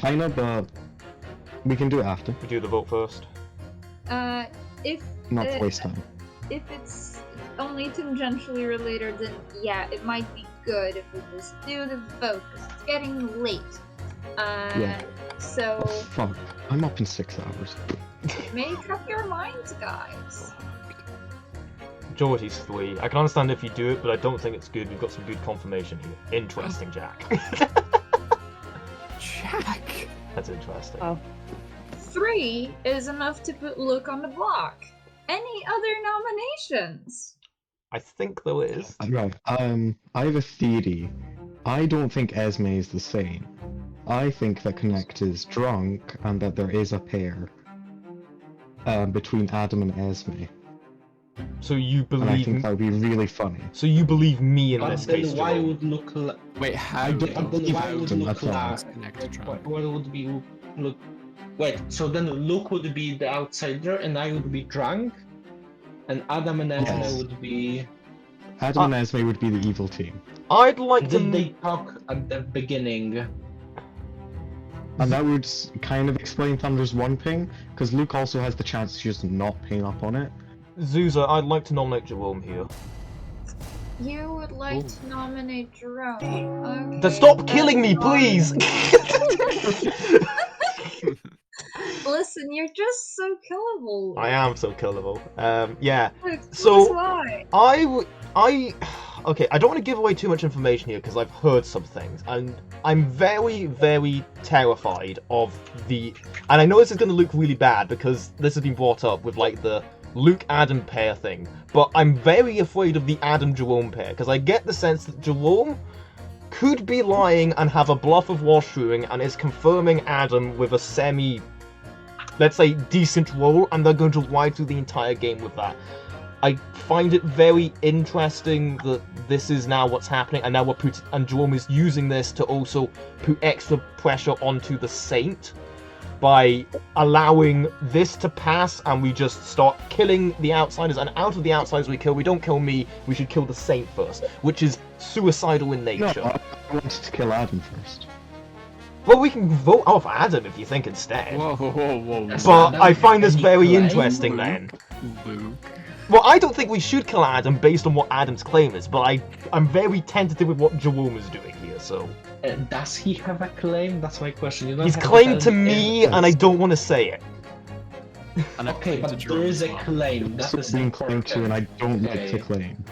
of, but we can do it after. We do the vote first. If Not to waste time. if it's only tangentially related, then yeah, it might be good if we just do the vote, because it's getting late. Yeah. So, Oh, fuck. I'm up in 6 hours. make up your minds, guys. Geordie's 3. I can understand if you do it, but I don't think it's good. We've got some good confirmation here. Interesting, Jack. Jack! That's interesting. Oh. 3 is enough to put Luke on the block. Any other nominations? I think there is. Right. I have a theory. I don't think Esme is the same. I think that Connect is drunk and that there is a pair between Adam and Esme. So you And I believe? think that would be really funny. So you believe me in But this then case? why Jerome? would Luke? Wait, how I don't But then believe why would them, Luke that's all. last? What would be Luke? Wait, so then Luke would be the outsider and I would be drunk, and Adam and Esme Yes. would be. Adam and Esme would be the evil team. I'd like Did to. they talk at the beginning? And that would kind of explain Thunder's 1 ping, because Luke also has the chance to just not ping up on it. Zuza, I'd like to nominate Jerome here. You would like to nominate Jerome. Okay. Then stop killing me, please! Listen, you're just so killable. I am so killable. Yeah. So So- why? Okay, I don't want to give away too much information here because I've heard some things, and I'm very, very terrified of the. And I know this is going to look really bad because this has been brought up with like the Luke-Adam pair thing, but I'm very afraid of the Adam-Jerome pair because I get the sense that Jerome could be lying and have a bluff of Wash Brewing and is confirming Adam with a semi, let's say, decent roll, and they're going to ride through the entire game with that. I find it very interesting that this is now what's happening, and now and Jerome is using this to also put extra pressure onto the Saint by allowing this to pass, and we just start killing the outsiders, and out of the outsiders we don't kill me, we should kill the Saint first, which is suicidal in nature. No, I wanted to kill Adam first. Well, we can vote off Adam if you think instead. Whoa. But I find this very interesting then. Luke. Well, I don't think we should kill Adam based on what Adam's claim is, but I'm very tentative with what Jerome is doing here, so... Does he have a claim? That's my question. You don't He's have to claimed tell to me, evidence. and I don't want to say it. And Okay, but there is a claim. That That's is being claimed to, and I don't like Okay. to claim.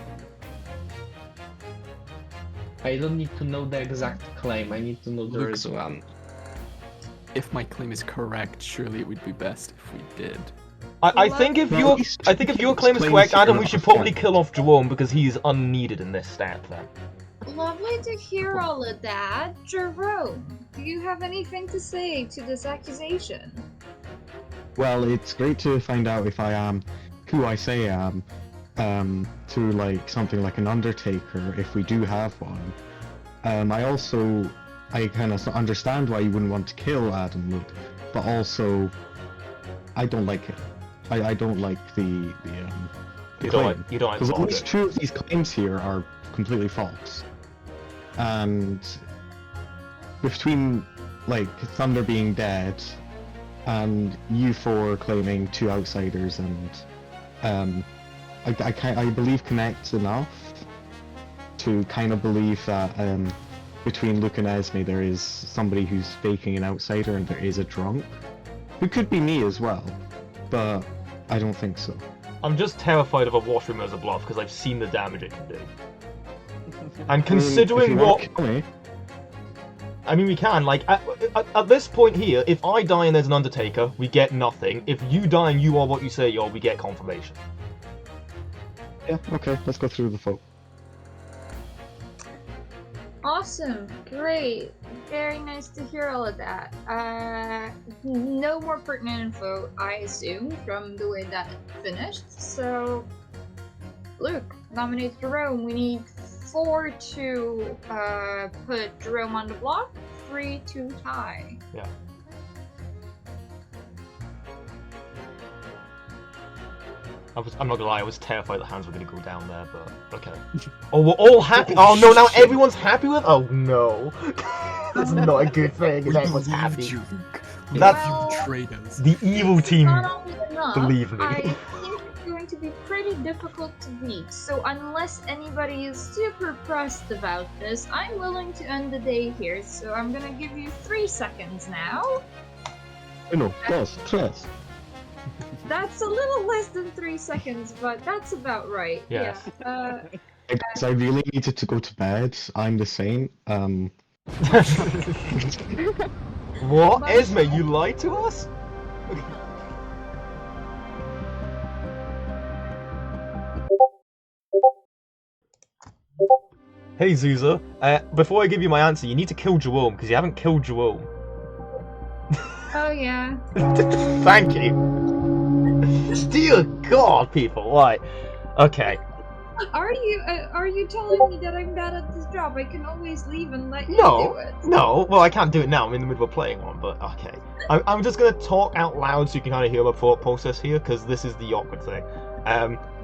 I don't need to know the exact claim. I need to know there Luke. is one. If my claim is correct, surely it would be best if we did. I think if your claim is correct, Adam, we should probably kill off Jerome because he's unneeded in this step then. Lovely to hear all of that. Jerome, do you have anything to say to this accusation? Well, it's great to find out if I am who I say I am, to like something like an Undertaker, if we do have one. I kind of understand why you wouldn't want to kill Adam Luke, but also I don't like it. I don't like the You claim. don't like Because at logic. least 2 of these claims here are completely false. And between like Thunder being dead and you 4 claiming 2 outsiders, and I believe Connect enough to kind of believe that between Luke and Esme there is somebody who's faking an outsider and there is a drunk, who could be me as well, but I don't think so. I'm just terrified of a washroom as a bluff because I've seen the damage it can do. And considering what... I mean, we can, like, at this point here, if I die and there's an Undertaker, we get nothing. If you die and you are what you say you are, we get confirmation. Yeah, okay, let's go through the vote. Awesome, great, very nice to hear all of that. No more pertinent info, I assume, from the way that finished. So, Luke nominates Jerome. We need 4 to put Jerome on the block, 3 to tie. Yeah. I'm not gonna lie, I was terrified the hands were gonna go down there, but okay. Oh, we're all happy. Oh no, now everyone's happy with. Oh no, that's not a good thing. If everyone's happy. You, Luke. That's You betrayed us. the evil team. Not only enough, Believe me. I think it's going to be pretty difficult to beat. So unless anybody is super pressed about this, I'm willing to end the day here. So I'm gonna give you 3 seconds now. No, plus, tres. That's a little less than 3 seconds, but that's about right. Yes. Yeah. Guys, I really needed to go to bed. I'm the Saint. What, Esme? You lied to us? Hey Zuza, before I give you my answer, you need to kill Jerome, because you haven't killed Jerome. Oh yeah. Thank you. Dear God, people, right. Okay. Are you telling me that I'm bad at this job? I can always leave and let you do No, it. no, well I can't do it now, I'm in the middle of playing one, but okay. I'm just gonna talk out loud so you can kind of hear my thought process here, because this is the awkward thing.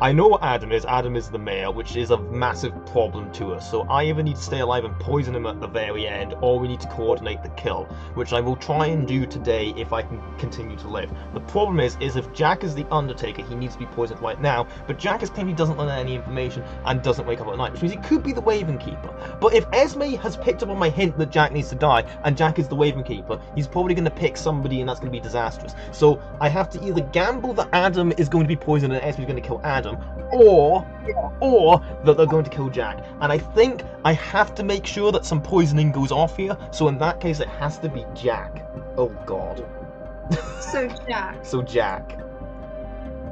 I know what Adam is the mayor, which is a massive problem to us, so I either need to stay alive and poison him at the very end, or we need to coordinate the kill, which I will try and do today if I can continue to live. The problem is if Jack is the Undertaker, he needs to be poisoned right now, but Jack has claimed he doesn't learn any information and doesn't wake up at night, which means he could be the Raven Keeper. But if Esme has picked up on my hint that Jack needs to die, and Jack is the Raven Keeper, he's probably going to pick somebody and that's going to be disastrous. So I have to either gamble that Adam is going to be poisoned and Esme is going to kill Adam, or that they're going to kill Jack. And I think I have to make sure that some poisoning goes off here, so in that case it has to be Jack. Oh god. So Jack. So Jack.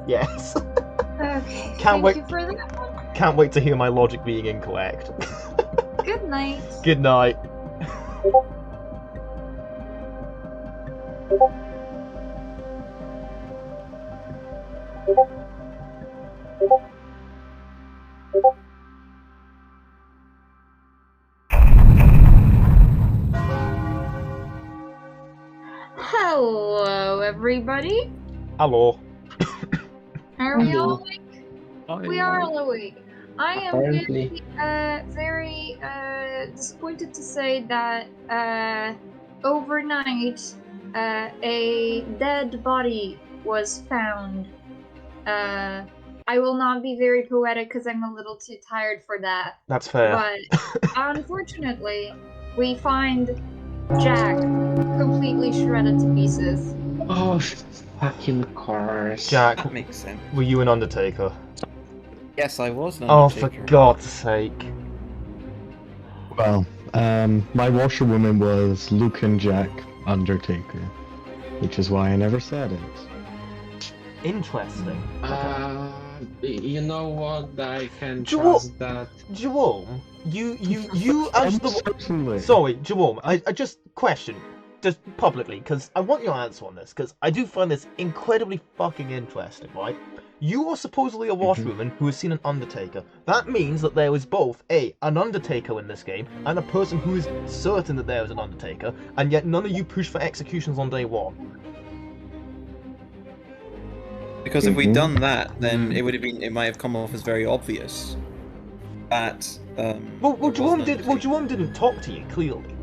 Yes. Okay. Can't wait. Thank you for that one. Can't wait to hear my logic being incorrect. Good night. Good night. Hello, everybody. Hello. Are we Hello. all awake? We are all awake. I am Apparently. very disappointed to say that overnight a dead body was found. I will not be very poetic because I'm a little too tired for that. That's fair. But unfortunately, we find Jack completely shredded to pieces. Oh, fucking course. Jack, That makes sense. were you an Undertaker? Yes, I was an Oh, for Undertaker. God's sake. Well, my washerwoman was Luke and Jack Undertaker, which is why I never said it. Interesting. You know what? I can Jerome- trust that. Jerome, you as the... Certainly. Sorry, Jerome, I just question, just publicly, because I want your answer on this, because I do find this incredibly fucking interesting, right? You are supposedly a washwoman who has seen an Undertaker. That means that there is both, an Undertaker in this game, and a person who is certain that there is an Undertaker, and yet none of you push for executions on day one. Because if we'd done that, then it might have come off as very obvious that. Well, Jerome didn't talk to you clearly,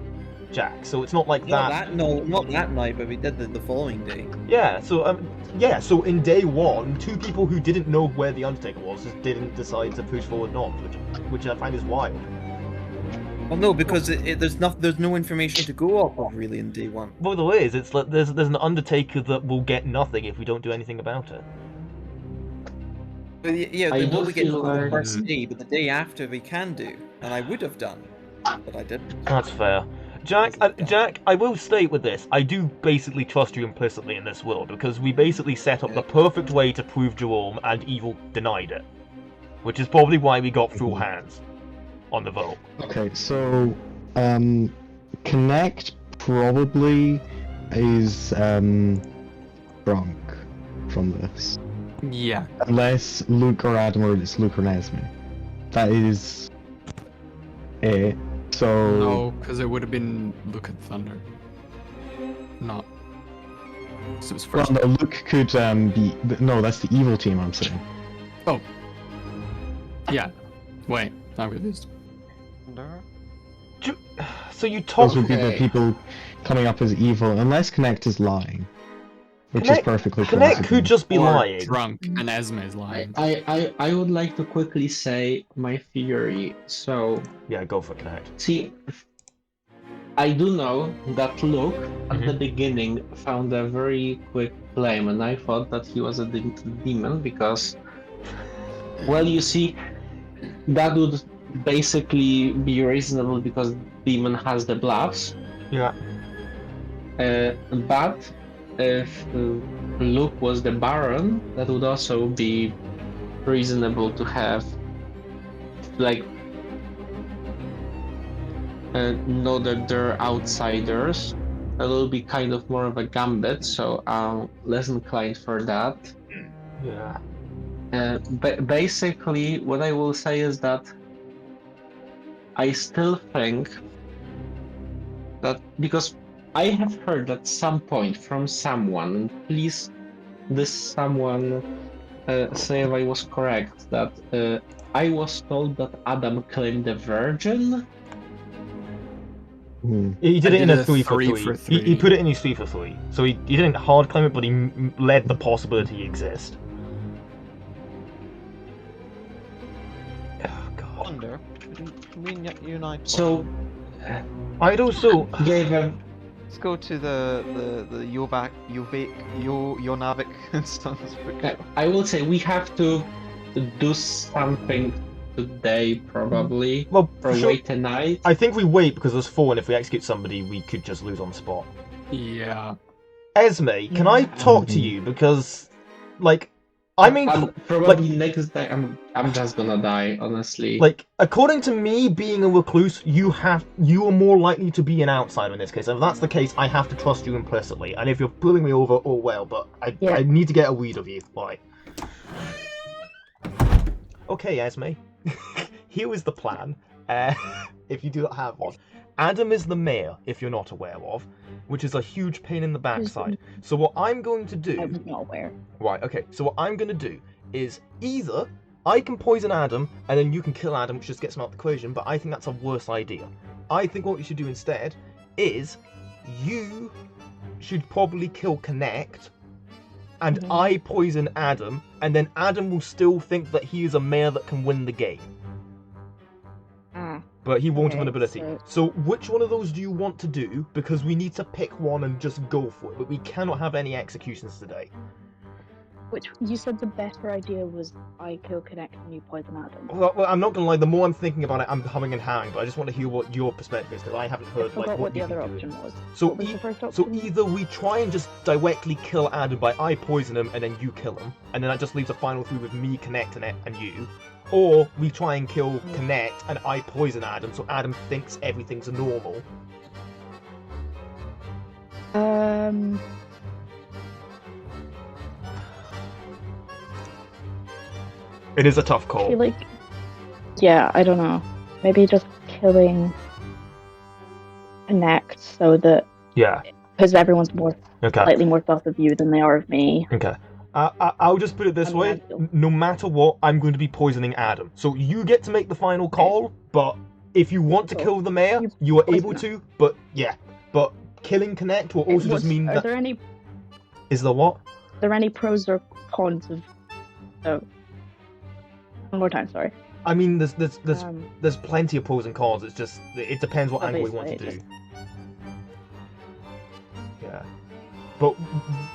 Jack. So it's not like that. Not that night, but we did the following day. Yeah. So in day one, two people who didn't know where the Undertaker was just didn't decide to push forward north, which I find is wild. Well, no, because there's no information to go off of really in day one. Well, there is. It's like there's an Undertaker that will get nothing if we don't do anything about it. But yeah, I we do won't get feel to the like- first day, but the day after we can do, and I would have done, but I didn't. That's fair. Jack, I will state with this, I do basically trust you implicitly in this world, because we basically set up the perfect way to prove Jerome, and Evil denied it. Which is probably why we got full hands on the vote. Okay, so Connect probably is drunk from this. Yeah. Unless Luke or Adam, or it's Luke or Nesme. That is it. So No, because it would have been Luke and Thunder. Not. So it was well, first. no, Luke could be no, that's the evil team I'm saying. Oh. Yeah. Wait. I'm confused. So you talk. Those would be the people coming up as evil, unless Connect is lying. Which is perfectly Connect plausible. could just be Or lying. drunk, and Esme is lying. I would like to quickly say my theory. So, Yeah, go for Connect. see, I do know that Luke at the beginning found a very quick flame, and I thought that he was a demon because, well, you see, that would basically be reasonable because demon has the bluffs. Yeah. But if Luke was the Baron, that would also be reasonable to have, like, know that they're outsiders. That will be kind of more of a gambit, so I'm less inclined for that. Yeah. But basically, what I will say is that I still think that because I have heard at some point from someone, please, this someone say if I was correct, that I was told that Adam claimed the virgin. He did I it in did a a 3 for 3 3. for He 3. put it in his 3 for 3. So he didn't hard claim it, but he let the possibility exist. Oh, God. Wonder. Can we unite? So I'd also... gave a Let's go to the Yonavik instance. I will say we have to do something today, probably, Well, or for sure. wait tonight. I think we wait because there's 4, and if we execute somebody, we could just lose on the spot. Yeah. Esme, can I talk to you? Because, like, I mean, probably next time I'm just gonna die, honestly. like, according to me, being a recluse, you are more likely to be an outsider in this case. And if that's the case, I have to trust you implicitly. And if you're pulling me over, oh well, but I need to get a read of you. Right. Okay, Esme. Here is the plan. If you do not have one. Adam is the mayor, if you're not aware of, which is a huge pain in the backside. So what I'm going to do... I was not aware. Right, okay. So what I'm going to do is either I can poison Adam, and then you can kill Adam, which just gets him out of the equation, but I think that's a worse idea. I think what you should do instead is you should probably kill Connect, and I poison Adam, and then Adam will still think that he is a mayor that can win the game. But he won't have an ability. So which one of those do you want to do? Because we need to pick one and just go for it. But we cannot have any executions today. Which you said the better idea was I kill Connect and you poison Adam. Well, I'm not gonna lie. The more I'm thinking about it, I'm humming and hawing. But I just want to hear what your perspective is, because I haven't heard like what the other option was. So, what was the first option? So either we try and just directly kill Adam by I poison him and then you kill him, and then that just leaves a final three with me, Connect, and you. Or we try and kill Connect and I poison Adam, so Adam thinks everything's normal. It is a tough call. I feel like, yeah, I don't know. Maybe just killing Connect so that because everyone's slightly more thought of you than they are of me. Okay. I'll just put it this way, no matter what, I'm going to be poisoning Adam. So you get to make the final call, but if you want to kill the mayor, you are able to, but killing Connect will also just mean that... Is there what? Are there any pros or cons of... Oh. One more time, sorry. I mean, there's plenty of pros and cons, it's just, it depends what angle we want to do. Yeah. But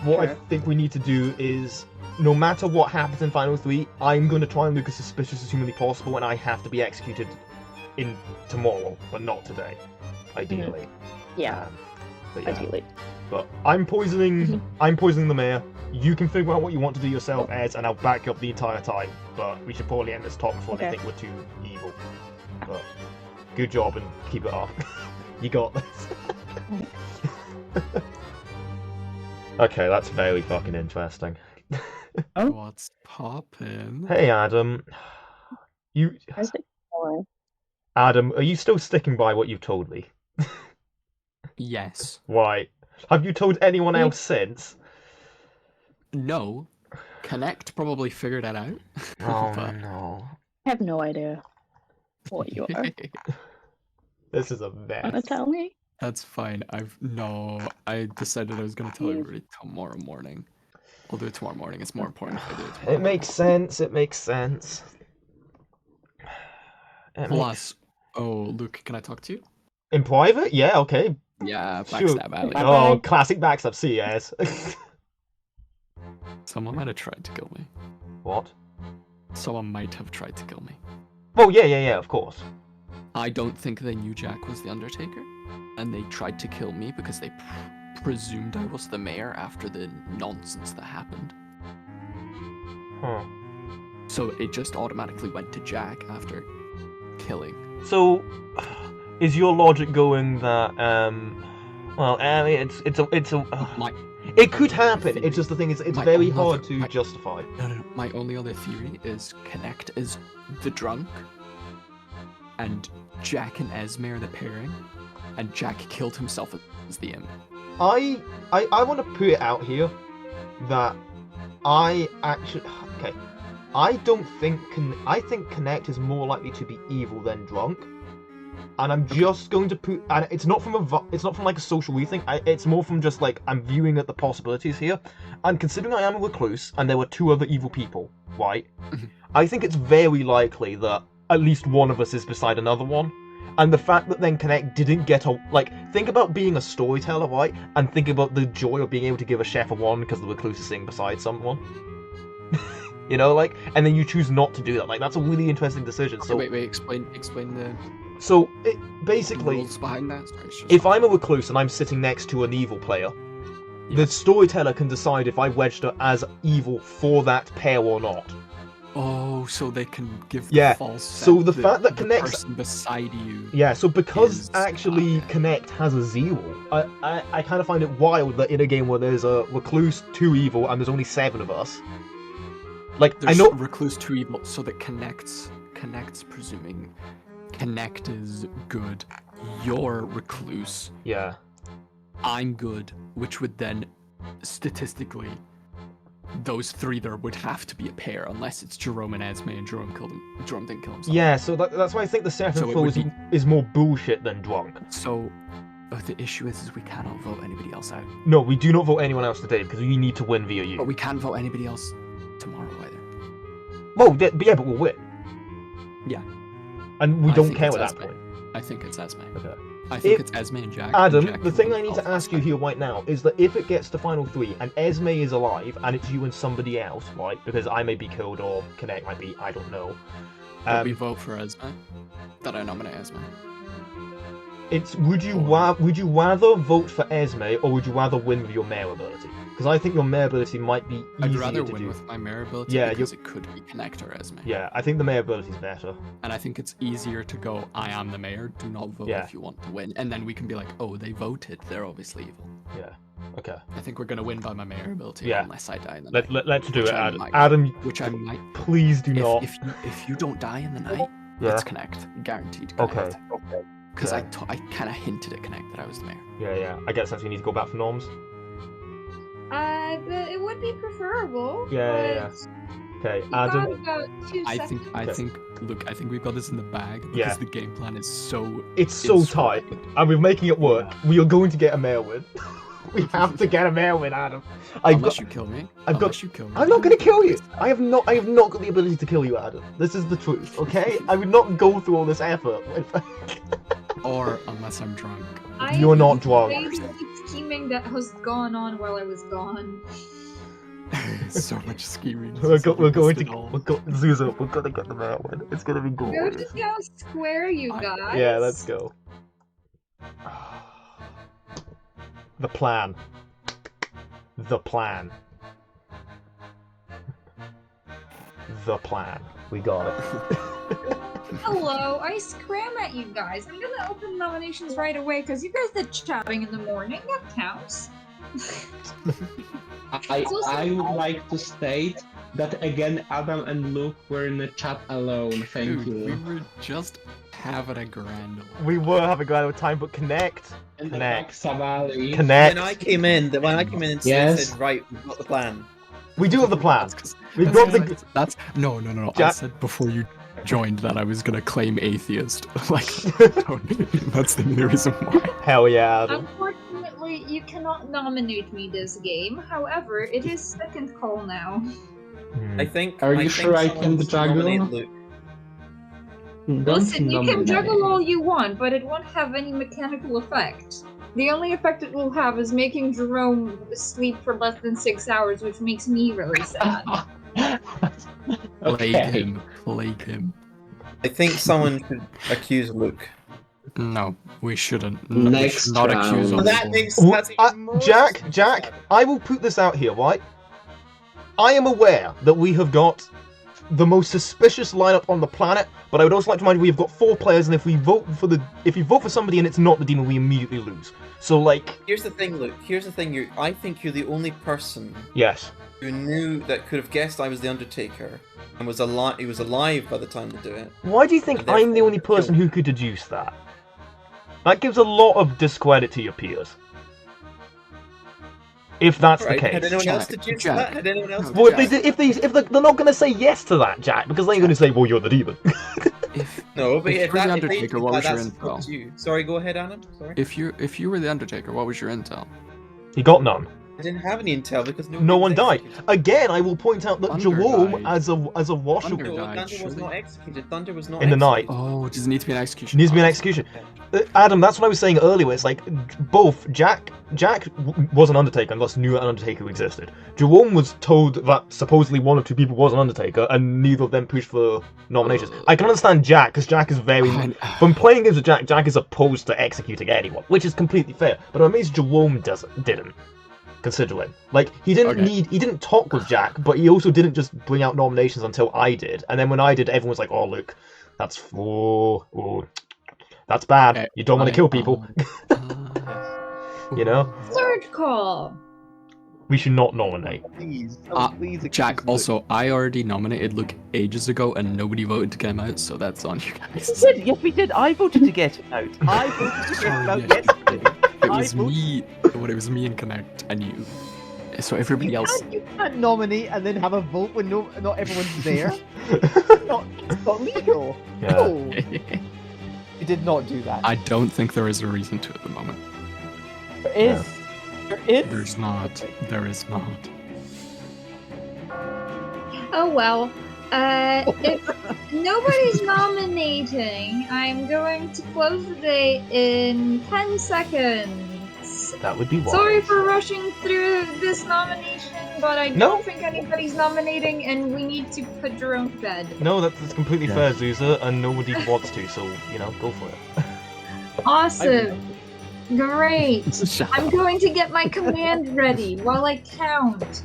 what I think we need to do is, no matter what happens in Final 3, I'm going to try and look as suspicious as humanly possible, and I have to be executed in tomorrow, but not today, ideally. Yeah. Ideally. But I'm poisoning the mayor. You can figure out what you want to do yourself, Ez, and I'll back you up the entire time. But we should probably end this talk before they think we're too evil. But good job and keep it up. You got this. Okay, that's very fucking interesting. What's poppin'? Hey, Adam. Adam, are you still sticking by what you've told me? Yes. Why? Have you told anyone else since? No. Connect probably figured that out. Oh no. I have no idea what you are. This is a mess. Wanna tell me? That's fine. I decided I was gonna tell everybody tomorrow morning. I'll do it tomorrow morning. It's more important if I do it tomorrow. It makes sense. It makes sense. Plus, oh, Luke, can I talk to you? In private? Yeah, okay. Yeah, backstab alley. Oh, classic backstab. See you guys. Someone might have tried to kill me. What? Someone might have tried to kill me. Oh, yeah, of course. I don't think they knew Jack was the Undertaker, and they tried to kill me because they presumed I was the mayor after the nonsense that happened. Huh. So it just automatically went to Jack after killing. So, is your logic going that, well, I mean, it could happen. It's just the thing is, it's very hard to justify. No. My only other theory is Connect is the drunk, and Jack and Esme are the pairing, and Jack killed himself as the imp. I want to put it out here that I think Connect is more likely to be evil than drunk. And I'm just going to put, and it's not from like a social rethink. It's more from just like I'm viewing at the possibilities here, and considering I am a recluse and there were two other evil people, right? I think it's very likely that at least one of us is beside another one, and the fact that then Connect didn't get think about being a storyteller, right? And think about the joy of being able to give a chef a wand because the recluse is sitting beside someone. You know, and then you choose not to do that. That's a really interesting decision. Okay, so wait, explain the. So, basically, rules behind that? If I'm a recluse and I'm sitting next to an evil player, the storyteller can decide if I wedged her as evil for that pair or not. Oh, so they can give the Yeah, false so sense the that fact that the Connect's- person beside you. Yeah, so because is- actually okay. Connect has a 0, I kind of find it wild that in a game where there's a Recluse 2 evil and there's only 7 of us. Like, There's I know... Recluse 2 evil, so that Connect's presuming Connect is good, you're Recluse, Yeah. I'm good, which would then, statistically, those 3 there would have to be a pair, unless it's Jerome and Esme and Jerome didn't kill himself. Yeah, so that's why I think the second So it flow would is more bullshit than drunk. So, the issue is we cannot vote anybody else out. No, we do not vote anyone else today because we need to win via you. But we can't vote anybody else tomorrow either. Well, yeah, but we'll win. Yeah. And we I don't think care it's at that Esme. point. I think it's Esme. Okay. I think it's Esme and Jack. Adam, and Jack the can thing vote I need to off ask you Esme. here right now is that if it gets to final 3 and Esme is alive and it's you and somebody else, right? Because I may be killed or Connect might be, I don't know. That we vote for Esme. That I nominate Esme. It's would you rather vote for Esme or would you rather win with your mayor ability? Because I think your mayor ability might be easier I'd rather to win do. with my mayor ability Yeah, because it could be Connect or Esme. Yeah, I think the mayor ability is better. And I think it's easier to go, I am the mayor, do not vote Yeah. if you want to win. And then we can be like, oh, they voted, they're obviously evil. Yeah. Okay. I think we're gonna win by my mayor ability Yeah. unless I die in the night. Let's do Which it, I Adam. might. Adam, Which I might. please do not. If you don't die in the night, Yeah. it's Connect. Guaranteed. Okay. Because Okay. I kind of hinted at Connect that I was the mayor. Yeah. I guess that's we need to go back for norms. It would be preferable. Yeah. Okay, But you Adam. got about 2 I seconds. think look, I think we've got this in the bag because Yeah. the game plan is so It's so tight, and we're making it work. We are going to get a mayor win. We have to get a mayor win, Adam. Unless you kill me. I've got- Unless you kill me. I'm not going to kill you. I have not got the ability to kill you, Adam. This is the truth, okay? I would not go through all this effort. Or unless I'm drunk. You're not drunk. The scheming that has gone on while I was gone. So much scheming. We're so going to all. Zuza. We're gonna get the mayor win. It's gonna be Go glorious. to town square, you guys. Yeah, let's go. The plan. The plan. The plan. We got it. Hello, I scram at you guys. I'm gonna open nominations right away because you guys did chatting in the morning. That counts. I would like to state that again Adam and Luke were in the chat alone. Thank Dude, we you. were just having a grand old. We were having a great old time, but Connect. And the Connect. Savali. Connect. When I came in and Yes. said, right, we've got the plan. We do have the plan. That's We've got the. That's no. I Jack- said before you joined that I was gonna claim atheist. Like, that's the only reason why. Hell yeah, Adam. Unfortunately, you cannot nominate me this game. However, it is second call now. I think. Are you think sure I someone can should nominate juggle? Luke. Listen, you can nominate. juggle all you want, but it won't have any mechanical effect. The only effect it will have is making Jerome sleep for less than 6 hours, which makes me really sad. Plague him. I think someone should accuse Luke. No, we shouldn't. No, we Next should not round. accuse Well, us. That makes W- that's even more Jack, I will put this out here, right? I am aware that we have got the most suspicious lineup on the planet, but I would also like to remind you we have got 4 players, and if you vote for somebody and it's not the demon, we immediately lose. So like, Here's the thing, Luke. Here's the thing. I think you're the only person yes, who knew that could have guessed I was the Undertaker and was alive. He was alive by the time to do it. why do you think And I'm the therefore only person kill. who could deduce that? That gives a lot of discredit to your peers. If that's Right, the case. had anyone else Jack, deduced Jack. that? Had anyone else? Well, deduced if they're not going to say yes to that, Jack, because they're going to say, "Well, you're the demon." If No, but If if you're the that, Undertaker, what was your that's info? up to you. Sorry, go ahead, Adam. Sorry. if you were the Undertaker, what was your intel? He got none. I didn't have any intel because No one died. Again, I will point out that Thunder Jerome, died. as a washer, Thunder No, died, Thunder was surely. not executed. Thunder was not In the night. executed. Oh, does it need to be an execution? needs to be an execution. Adam, that's what I was saying earlier. It's like both Jack was an Undertaker and thus knew an Undertaker existed. Jerome was told that supposedly one or two people was an Undertaker, and neither of them pushed for nominations. I can understand Jack because Jack is very. When playing games with Jack is opposed to executing anyone, which is completely fair. But I'm amazed Jerome didn't. considering. Like, he didn't talk with Jack, but he also didn't just bring out nominations until I did. And then when I did, everyone was like, oh, Luke, that's that's bad. Okay, You don't want to kill people. You know? Third call. We should not nominate. Please, please. Jack, excuse also, I already nominated Luke ages ago and nobody voted to get him out, so that's on you guys. Luke. We did. Yes, we did. I voted to get him out. I voted to get him out yesterday. It was me. Well, it was me and Connect and you. So everybody else. You can't nominate and then have a vote when not everyone's there. It's not legal. Yeah. No. You did not do that. I don't think there is a reason to at the moment. There is. Yeah. There is. There's not. There is not. Oh well. If nobody's nominating, I'm going to close the day in 10 seconds. That would be wise. Sorry for rushing through this nomination, but I don't think anybody's nominating, and we need to put Jerome to bed. No, that's completely fair, Zuza, and nobody wants to, so, you know, go for it. Awesome. Great. I'm going to get my command ready while I count.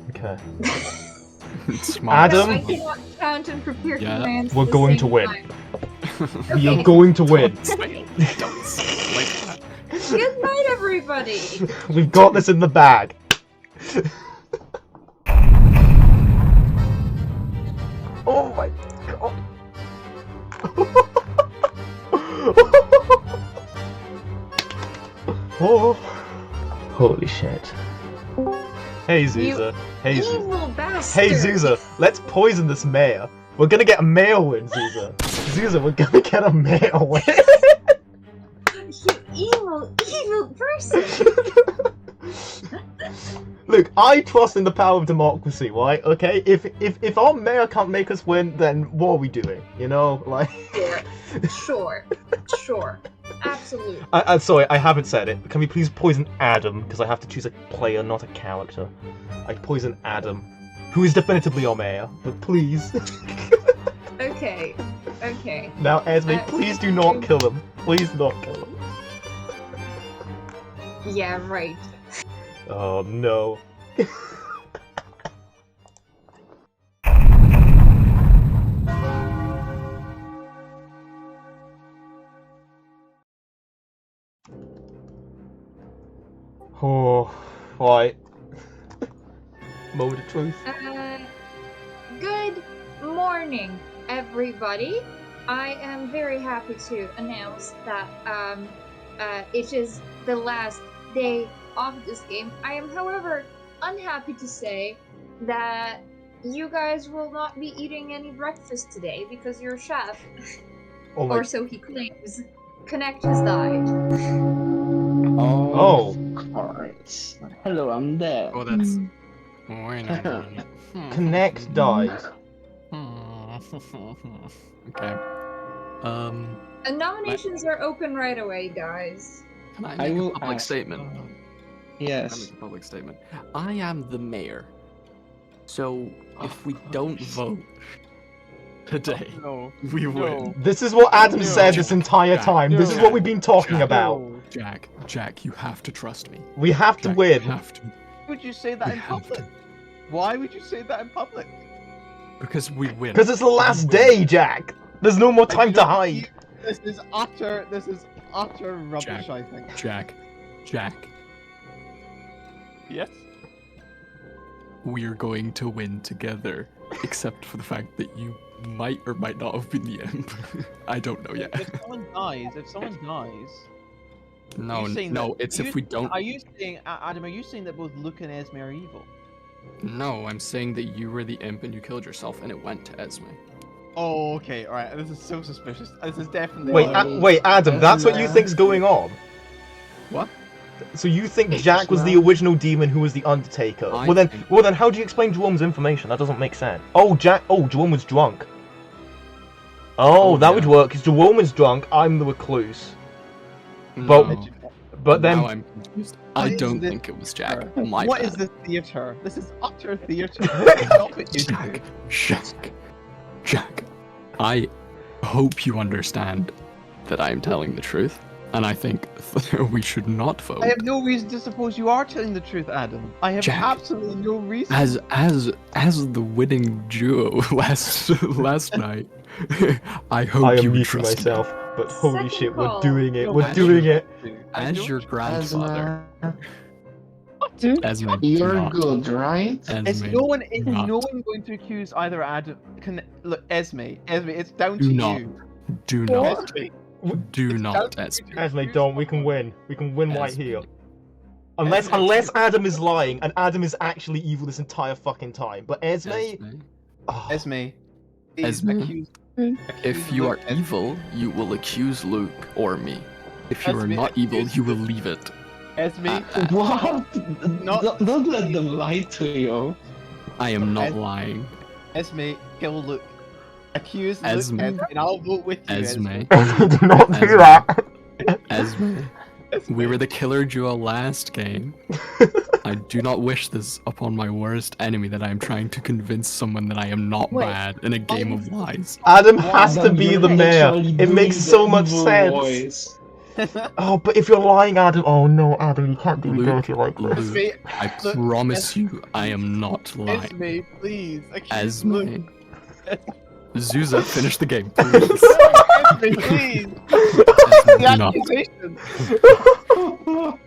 Okay. Smart. Adam? I cannot count and prepare commands. We're at the going same to win. time. We are going to win. Don't say like that. Good night, everybody. We've got this in the bag. Oh my god. Oh. Holy shit. Hey Zuza. Hey Zuza. Evil bastard. Hey Zuza, let's poison this mayor. We're gonna get a mayor win, Zuza. Zuza, we're gonna get a mayor win. You evil person. Look, I trust in the power of democracy, right? Okay? If our mayor can't make us win, then what are we doing? You know, like. Sure. Absolutely. Sorry, I haven't said it. Can we please poison Adam? Because I have to choose a player, not a character. I poison Adam, who is definitively our mayor. But please. Okay. Now, Esme, please do not kill him. Please not kill him. Yeah, right. Oh no. Oh, right. Moment of truth. Good morning, everybody. I am very happy to announce that it is the last day of this game. I am, however, unhappy to say that you guys will not be eating any breakfast today because your chef, or so he claims, Connect has died. Oh. Cards. Hello, I'm there. Oh, that's. Connect died. Okay. Nominations are open right away, guys. Can I make a public ask. statement? Yes. Can I make a public statement? I am the mayor. So if we don't vote today, we win. This is what Adam said this entire time. This is what we've been talking about. Jack, you have to trust me. We have to win. You have to. Why would you say that in public? Why would you say that in public? Because we win. Because it's the last day, Jack. There's no more time to hide. This is utter rubbish, I think. Jack. Yes? We're going to win together. Except for the fact that you might or might not have been the imp. I don't know yet. If someone dies... No, it's if we don't... Are you saying, Adam, are you saying that both Luke and Esme are evil? No, I'm saying that you were the imp and you killed yourself and it went to Esme. Oh, okay, alright, this is so suspicious. This is definitely... Wait, Adam, that's what you think's going on? What? So you think Jack was the original demon who was the Undertaker? Well then, how do you explain Jerome's information? That doesn't make sense. Oh, Jerome was drunk. Oh, that would work, because Jerome is drunk, I'm the recluse. No. But then... Now I'm confused. I don't think it was Jack. What is this theater? This is utter theater. Stop it, you two. Jack, I hope you understand that I am telling the truth. And I think we should not vote. I have no reason to suppose you are telling the truth, Adam. I have Jack, absolutely no reason. As the winning duo last night, I hope I am you muting trust myself, but holy Second shit, we're call. doing it. No, We're doing it. As your grandfather, Dude, Esme, You're not. good, right? Is Esme, no one not. going to accuse either Adam? Look, Esme, it's down Do to not. you. Do not. Esme, Do not, down Esme. to you. Esme, don't. We can win. We can win right Esme. here. Unless Adam is lying and Adam is actually evil this entire fucking time. But Esme. Oh, Esme, please Esme. accuse. If you are evil, you will accuse Luke or me. If you are Esme, not evil, accuse you will Luke. leave it. Esme, What? Not- Don't let them lie to you. I am not Esme. lying. Esme, kill Luke. Accuse Esme. Luke, and I'll vote with you. Esme. do not do Esme. that. Esme. Esme. We were the killer duo last game. I do not wish this upon my worst enemy that I am trying to convince someone that I am not Wait. bad in a game of lies. Adam has to Adam, be you're the mayor. actually It doing makes the so much evil sense. voice. Oh, but if you're lying, Adam. Oh no, Adam, you can't do me Luke, dirty like this. Esme, I Look, promise you, I am not lying. Esme, please. Accuse Luke. Esme. Zuza, finish the game, please. Esme, please. Esme, The do not. accusation.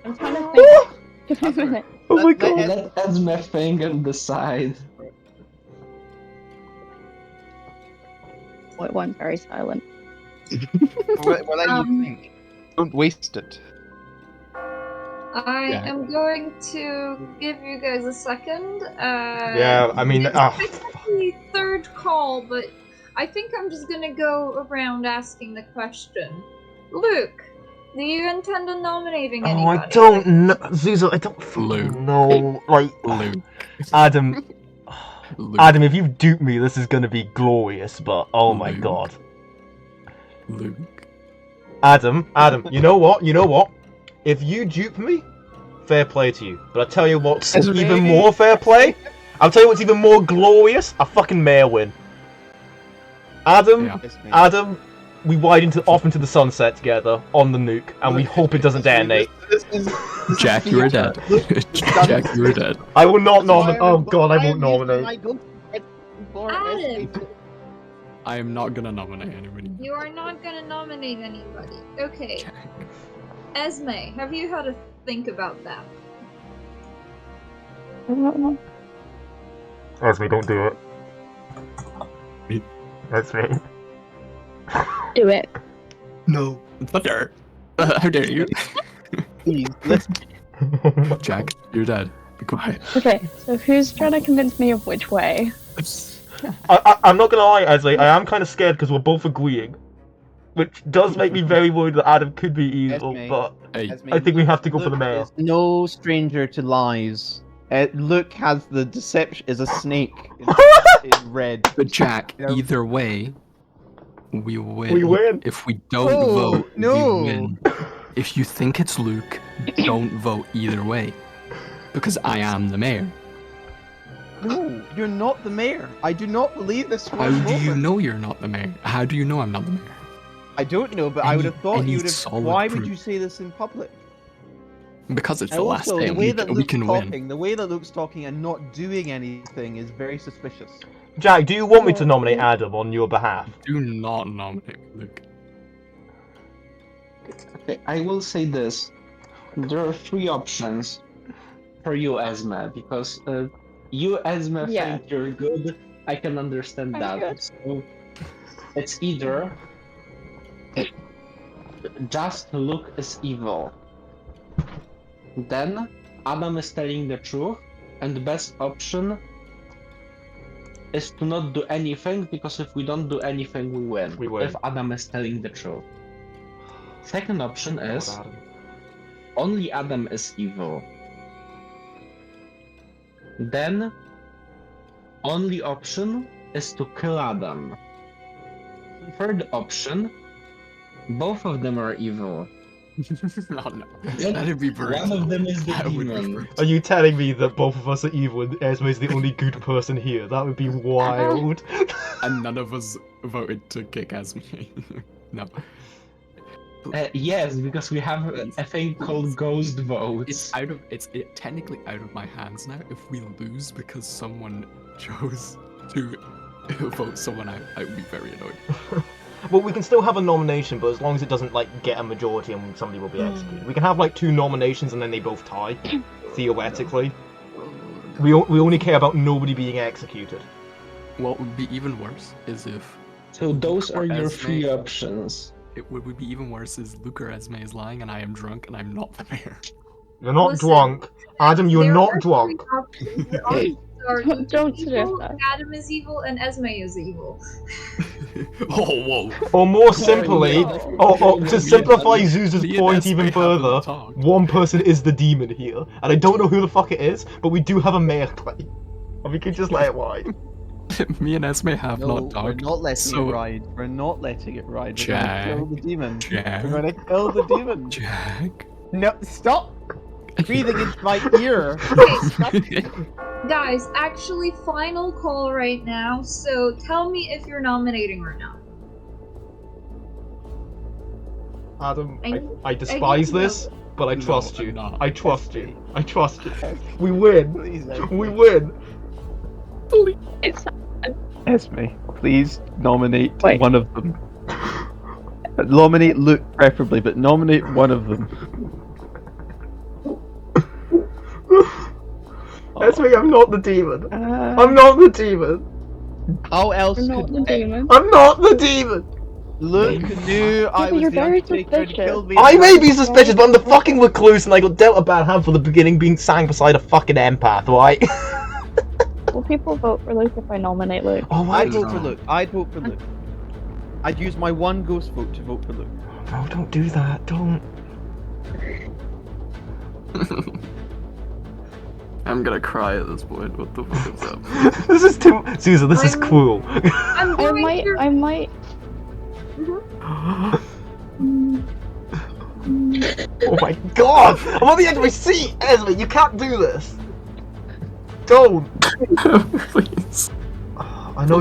I'm trying to think. Give me a minute. Oh my Let god. Let Esme think and decide. It went very silent. What do you think? Don't waste it. I Yeah. am going to give you guys a second. Yeah, I mean, it's the third call, but I think I'm just gonna go around asking the question. Luke, do you intend on nominating Oh, anybody? I don't know, Zuza. I don't fucking Luke. know. Like, Luke. Adam, Luke. Adam, if you dupe me, this is gonna be glorious. But oh my Luke. god, Luke. Adam, you know what? You know what? If you dupe me, fair play to you. But I tell you what's Esme. even more fair play. I'll tell you what's even more glorious. A fucking mayor win. Adam, Yeah. Adam, we widen off into the sunset together on the nuke, and we hope it doesn't detonate. Jack, you are dead. Jack, you are dead. I will not nominate. Oh god, I won't nominate. Adam, I am not gonna nominate anybody. you are not gonna nominate anybody. Okay. Esme, have you had a think about that? I don't know. Esme, don't do it. Esme. Do it. No. Thunder. How dare you? Please, listen. Jack, you're dead. Be quiet. Okay, so who's trying to convince me of which way? I'm not gonna lie, Esme. I am kind of scared because we're both agreeing, which does make me very worried that Adam could be evil. Esme. But Hey, Esme, I think we have to go for the Luke mayor. is no stranger to lies. Luke has the deception is a snake in red. but Jack, You know- either way, we win. We win. If we don't Oh, vote, no. we win. If you think it's Luke, don't vote either way. Because I am the mayor. No, you're not the mayor. I do not believe this for How a do you moment. know you're not the mayor? How do you know I'm not the mayor? I don't know, but I would have thought Any you would have. solid Why would proof. you say this in public? Because it's And the last also, day the and way that we Luke's can talking, win. the way that Luke's talking and not doing anything is very suspicious. Jack, do you want me to nominate Adam on your behalf? Do not nominate Luke. Okay, I will say this. There are three options for you, Esme, because you, Esme, Yeah. think you're good. I can understand I'm that. good. So it's either just Luke is evil, then Adam is telling the truth, and the best option is to not do anything, because if we don't do anything, we win. We win. If Adam is telling the truth. Second option is God, Adam. only Adam is evil. Then only option is to kill Adam. Third option, both of them are evil. No, no. Then That'd be brutal. one of them is the That would be demon. brutal. Are you telling me that both of us are evil and Esme is the only good person here? That would be wild. And none of us voted to kick Esme. No. Yes, because we have a thing called ghost votes. It's technically out of my hands now. If we lose because someone chose to vote someone out, I would be very annoyed. Well, we can still have a nomination, but as long as it doesn't like get a majority and somebody will be executed. We can have like 2 nominations and then they both tie, theoretically. We only care about nobody being executed. What would be even worse is if... So those are your Esme- 3 options. What would be even worse is Luke or Esme is lying and I am drunk and I'm not the mayor. You're not Listen, drunk. Adam, you're there not are drunk. 3 options. The options are Don't suggest evil, that. Adam is evil, and Esme is evil. Oh, whoa. Or more simply, to simplify Zuza's Me and point Esme even have further, talked. one person is the demon here. And I don't know who the fuck it is, but we do have a mayor claim. And we can just let it ride. Me and Esme have No, not we're talked. not letting So- it ride. We're not letting it ride. We're Jack. gonna kill the demon. Jack. We're gonna kill the demon. Jack. No, stop breathing into my ear. Guys, actually, final call right now. So tell me if you're nominating or not. Adam, I- I despise I- this, but I No, trust I'm you. not. I trust you. I trust you. We win. Please, We win. Esme, please nominate Wait. one of them. Nominate Luke preferably, but nominate one of them. Esme, I'm not the demon. Uh, I'm not the demon. How else You're not could the demon. I'm not the demon. Luke knew I but was you're the very Undertaker and suspicious. killed me? I may be suspicious, but I'm the fucking recluse, and I got dealt a bad hand for the beginning being sang beside a fucking empath, right? Will people vote for Luke if I nominate Luke? Oh my I'd vote for god. Luke. I'd vote for Luke. I'd use my one ghost vote to vote for Luke. Bro, don't do that. Don't. I'm gonna cry at this point. What the fuck is up? This is too. Zuza, this is I'm- cruel. I'm going to... I might. Oh my god! I'm on the edge of my seat! Esme, you can't do this! Don't! Please. I know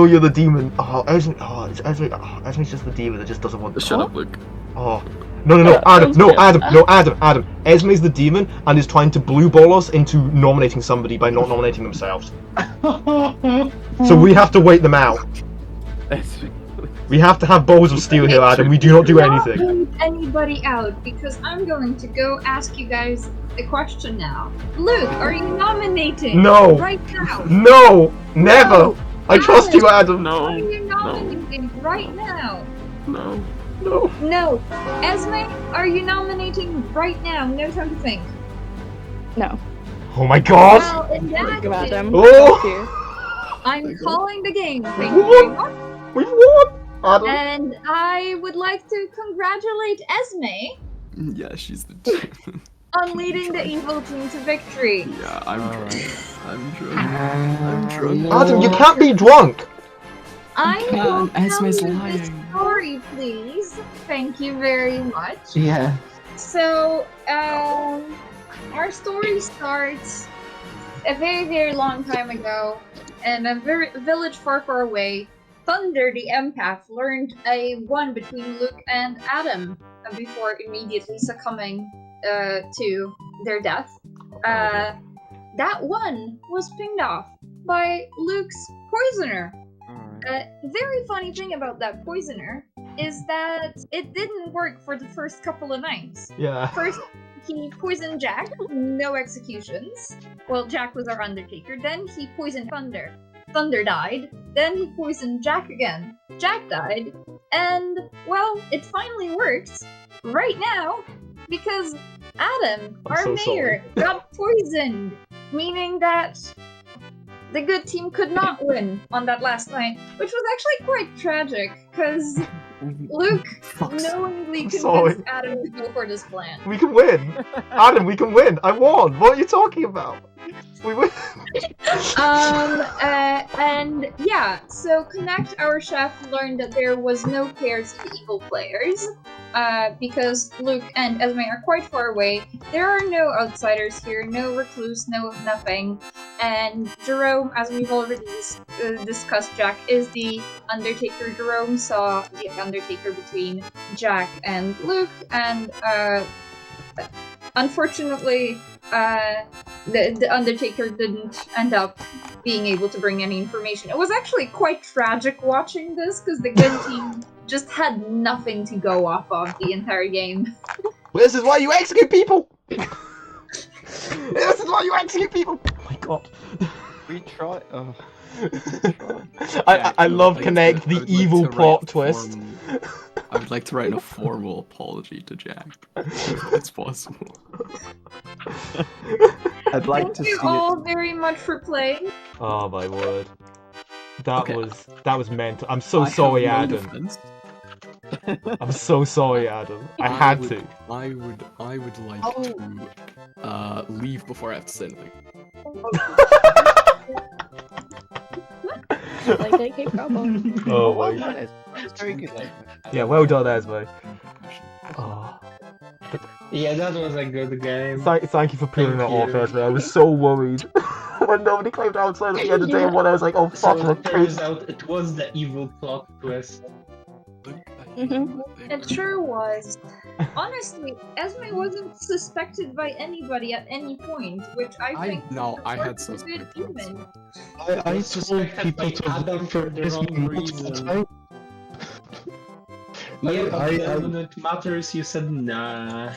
you're the demon. Oh, Esme's just the demon that just doesn't want to. Shut up, Luke. Oh. No, Adam. Esme's the demon and is trying to blue ball us into nominating somebody by not nominating themselves. So we have to wait them out. Esme, We have to have balls of steel here, Adam. We do not do anything. Not vote anybody out, because I'm going to go ask you guys a question now. Luke, are you nominating? No. Right now. No! Never! No. I trust you, Adam. Are you nominating right now? No. No. No. Esme, are you nominating right now? No time to think. No. Oh my god! Well, in that Go case, Adam. Oh. Thank you. I'm calling the game. Thank you very much. We've won! Adam. And I would like to congratulate Esme Yeah, she's the. on leading the evil team to victory. Yeah, I'm drunk. I'm drunk. I'm drunk. Adam, you can't be drunk! I will tell Esme's you lying. the story, please. Thank you very much. Yeah. So, our story starts a very, very long time ago in a village far, far away. Thunder, the empath, learned a one between Luke and Adam before immediately succumbing to their death. That one was pinged off by Luke's poisoner. Very funny thing about that poisoner is that it didn't work for the first couple of nights. Yeah. First, he poisoned Jack, no executions. Well, Jack was our Undertaker. Then he poisoned Thunder. Thunder died. Then he poisoned Jack again. Jack died. And, well, it finally worked right now because Adam, I'm our so mayor, got poisoned. Meaning that the good team could not win on that last night, which was actually quite tragic because Luke knowingly I'm convinced sorry. Adam to go for this plan. We can win! Adam, we can win! I won! What are you talking about? We win! And yeah, so Connect, our chef, learned that there was no care to the evil players. because Luke and Esme are quite far away. There are no outsiders here, no recluse, no nothing. And Jerome, as we've already discussed, Jack is the Undertaker. Jerome saw the Undertaker between Jack and Luke, and unfortunately, the Undertaker didn't end up being able to bring any information. It was actually quite tragic watching this, because the good team just had nothing to go off of the entire game. Well, this is why you execute people! This is why you execute people! Oh my god. We try. Oh. I love Connect, the evil plot twist. I would like to write a formal apology to Jack, if it's possible. I'd like to Thank see you all very much for playing. Oh my word. That Okay. was mental. I'm so I have sorry, no Adam. defense. I'm so sorry, Adam. I had would, to. I would like to leave before I have to say anything. Like I keep problem. Oh Well my. done, Esme. It's very good. Yeah, well done, Esme. Oh. Yeah, that was a good game. Thank you for pulling Thank it off, you. Esme. I was so worried. When nobody claimed outside at the end of day one, I was like, oh So fuck, it turns out it was the evil plot twist. It sure was. Honestly, Esme wasn't suspected by anybody at any point, which I think I had is a good suspicions. even. I was told suspected people by to Adam vote for for the this wrong multiple reason. times. Yeah, but I- then when it matters, you said nah.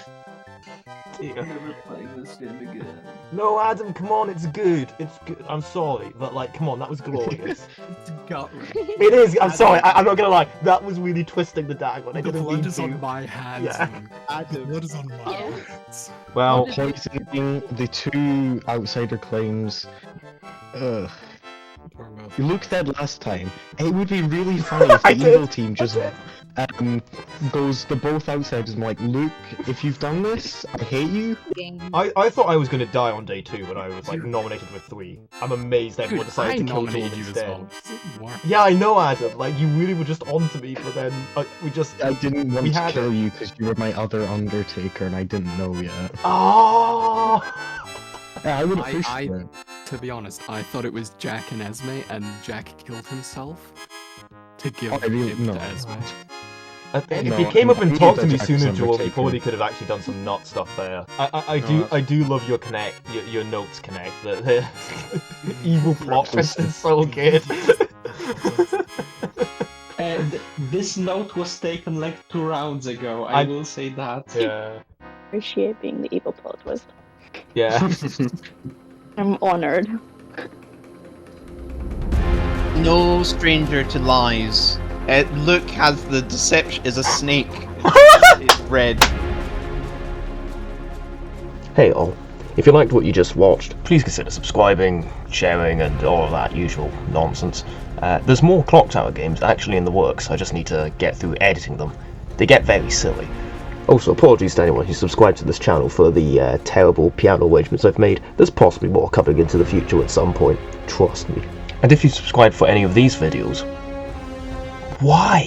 Never playing this game again. No, Adam, come on, it's good. It's good. I'm sorry, but like, come on, that was glorious. It's gut wrench. It is. I'm sorry. I'm not gonna lie. That was really twisting the dagger. I The didn't mean blood is to. on my hands. Yeah. Luke. The blood is on my Yeah. hands. Well, Poisoning the two outsider claims. Ugh. You looked at last time. It would be really funny if the I did. evil team just goes to both outsiders and like, Luke, if you've done this, I hate you. Game. I thought I was gonna die on day 2 when I was like nominated with 3. I'm amazed everyone Dude, decided I to kill Joel nominated you as instead. well. It didn't work. Yeah, I know, Adam. Like you really were just onto me, but then we just. I didn't want We to had kill it. you because you were my other Undertaker and I didn't know yet. Oh. Yeah, I would I- appreciate it. To be honest, I thought it was Jack and Esme, and Jack killed himself to give Oh, I really- it no. to Esme. If No, you came up I and hated talked to that me Jack sooner, was Joel, you Undertaker. probably could have actually done some nut stuff there. I No, do love your connect, your notes connect. The evil plot twist is so good. And this note was taken like 2 rounds ago, I will say that. Yeah. Appreciate being the evil plot twist. Yeah. I'm honored. No stranger to lies. Luke has the deception is a snake. It's red. Hey all, if you liked what you just watched, please consider subscribing, sharing, and all of that usual nonsense. There's more Clocktower games actually in the works, I just need to get through editing them. They get very silly. Also, apologies to anyone who subscribed to this channel for the terrible piano arrangements I've made. There's possibly more coming into the future at some point, trust me. And if you subscribe for any of these videos, why?